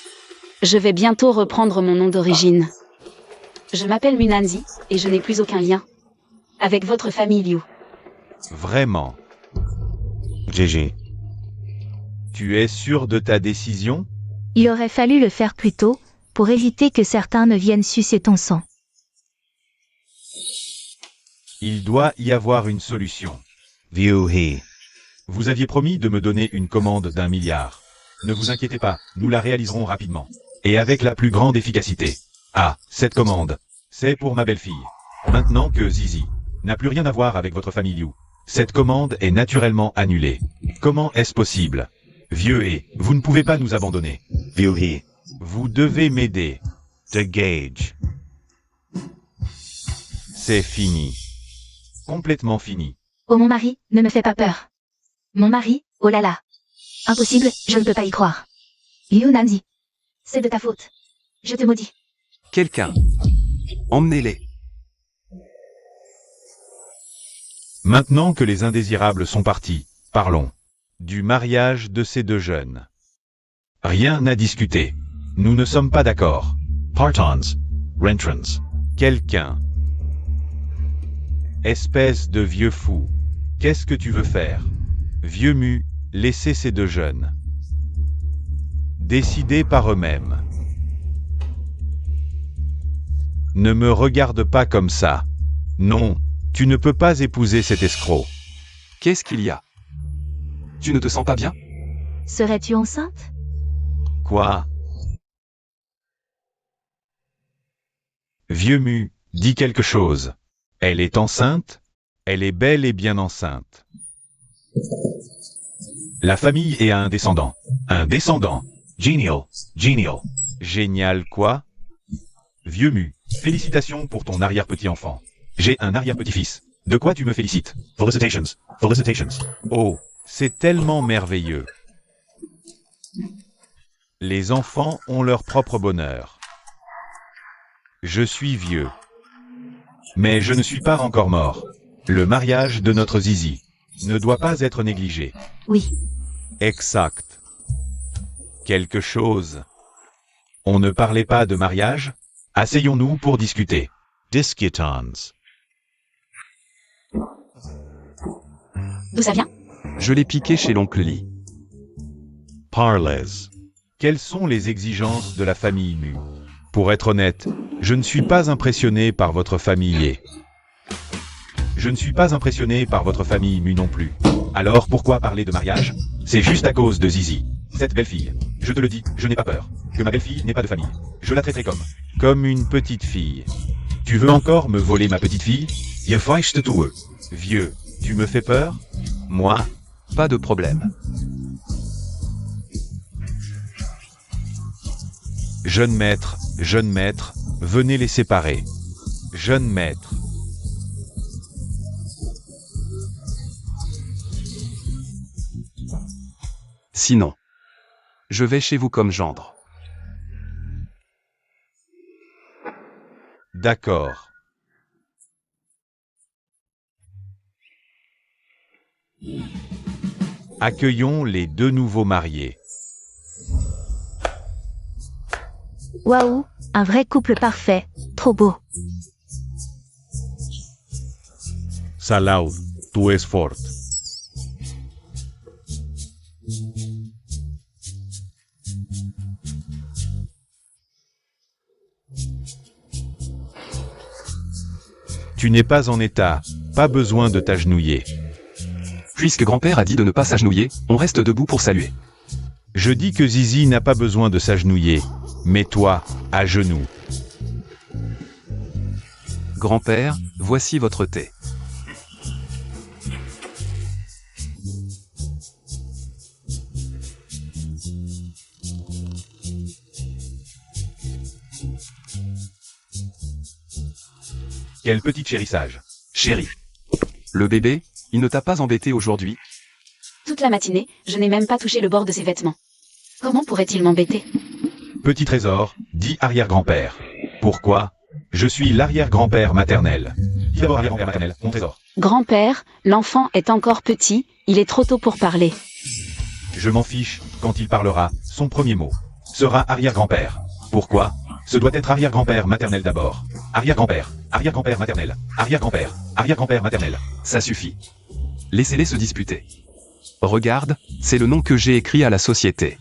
Je vais bientôt reprendre mon nom d'origine. Je m'appelle Munanzi, et je n'ai plus aucun lien avec votre famille Liu. Vraiment? Gigi. Tu es sûr de ta décision? Il aurait fallu le faire plus tôt, pour éviter que certains ne viennent sucer ton sang. Il doit y avoir une solution. View he. Vous aviez promis de me donner une commande d'1 milliard. Ne vous inquiétez pas, nous la réaliserons rapidement. Et avec la plus grande efficacité. Ah, cette commande, c'est pour ma belle-fille. Maintenant que Zizi n'a plus rien à voir avec votre famille Liu, cette commande est naturellement annulée. Comment est-ce possible? Vieux et, vous ne pouvez pas nous abandonner. View he. Vous devez m'aider. The gauge. C'est fini. Complètement fini. Oh mon mari, ne me fais pas peur. Mon mari, oh là là. Impossible, je ne peux pas y croire. Liu Nanzi. C'est de ta faute. Je te maudis. Quelqu'un. Emmenez-les. Maintenant que les indésirables sont partis, parlons du mariage de ces deux jeunes. Rien à discuter. Nous ne sommes pas d'accord. Partons. Rentrance. Quelqu'un. Espèce de vieux fou. Qu'est-ce que tu veux faire? Vieux mu, laissez ces deux jeunes décider par eux-mêmes. Ne me regarde pas comme ça. Non, tu ne peux pas épouser cet escroc. Qu'est-ce qu'il y a? Tu ne te sens pas bien? Serais-tu enceinte? Quoi? Vieux mu, dis quelque chose. Elle est enceinte? Elle est bel et bien enceinte. La famille est un descendant. Un descendant. Genial. Genial. Génial quoi? Vieux mu, félicitations pour ton arrière-petit-enfant. J'ai un arrière-petit-fils. De quoi tu me félicites? Felicitations. Felicitations. Oh, c'est tellement merveilleux. Les enfants ont leur propre bonheur. Je suis vieux. Mais je ne suis pas encore mort. Le mariage de notre Zizi ne doit pas être négligé. Oui. Exact. Quelque chose. On ne parlait pas de mariage? Asseyons-nous pour discuter. Discutons. D'où ça vient? Je l'ai piqué chez l'oncle Lee. Parlays. Quelles sont les exigences de la famille Mu? Pour être honnête, je ne suis pas impressionné par votre famille. Je ne suis pas impressionné par votre famille Mu non plus. Alors pourquoi parler de mariage? C'est juste à cause de Zizi. Cette belle-fille. Je te le dis, je n'ai pas peur. Que ma belle-fille n'ait pas de famille. Je la traiterai comme une petite fille. Tu veux encore me voler ma petite fille? Je feiste toe. Vieux, tu me fais peur? Moi? Pas de problème. Jeune maître, venez les séparer. Jeune maître. Sinon, je vais chez vous comme gendre. D'accord. Accueillons les deux nouveaux mariés. Waouh, un vrai couple parfait. Trop beau. Salut, tu es fort. Tu n'es pas en état, pas besoin de t'agenouiller. Puisque grand-père a dit de ne pas s'agenouiller, on reste debout pour saluer. Je dis que Zizi n'a pas besoin de s'agenouiller. Mets-toi à genoux. Grand-père, voici votre thé. Quel petit chérissage. Chéri. Le bébé, il ne t'a pas embêté aujourd'hui? Toute la matinée, je n'ai même pas touché le bord de ses vêtements. Comment pourrait-il m'embêter? Petit trésor, dit arrière-grand-père. Pourquoi? Je suis l'arrière-grand-père maternel. Dis d'abord arrière-grand-père maternel, mon trésor. Grand-père, l'enfant est encore petit, il est trop tôt pour parler. Je m'en fiche, quand il parlera, son premier mot sera arrière-grand-père. Pourquoi? Ce doit être arrière-grand-père maternel d'abord. Arrière-grand-père maternel, arrière-grand-père maternel. Ça suffit. Laissez-les se disputer. Regarde, c'est le nom que j'ai écrit à la société.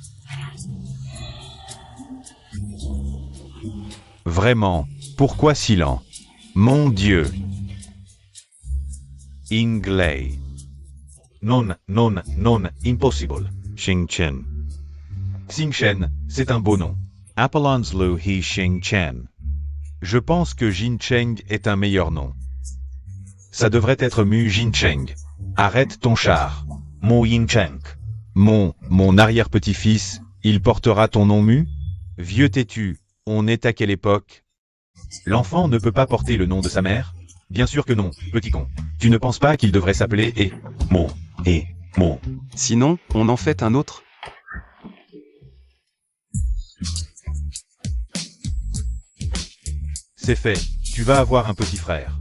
Vraiment, pourquoi si lent? Mon Dieu. Inglais. Non, impossible. Xing Chen. Xing Chen, c'est un beau nom. Apollon's Lu He Xing Chen. Je pense que Jin Cheng est un meilleur nom. Ça devrait être Mu Jin Cheng. Arrête ton char. Mo Yin Cheng. Mon arrière-petit-fils, il portera ton nom Mu? Vieux têtu, on est à quelle époque? L'enfant ne peut pas porter le nom de sa mère? Bien sûr que non, petit con. Tu ne penses pas qu'il devrait s'appeler Mo. Mo. Sinon, on en fait un autre? C'est fait, tu vas avoir un petit frère.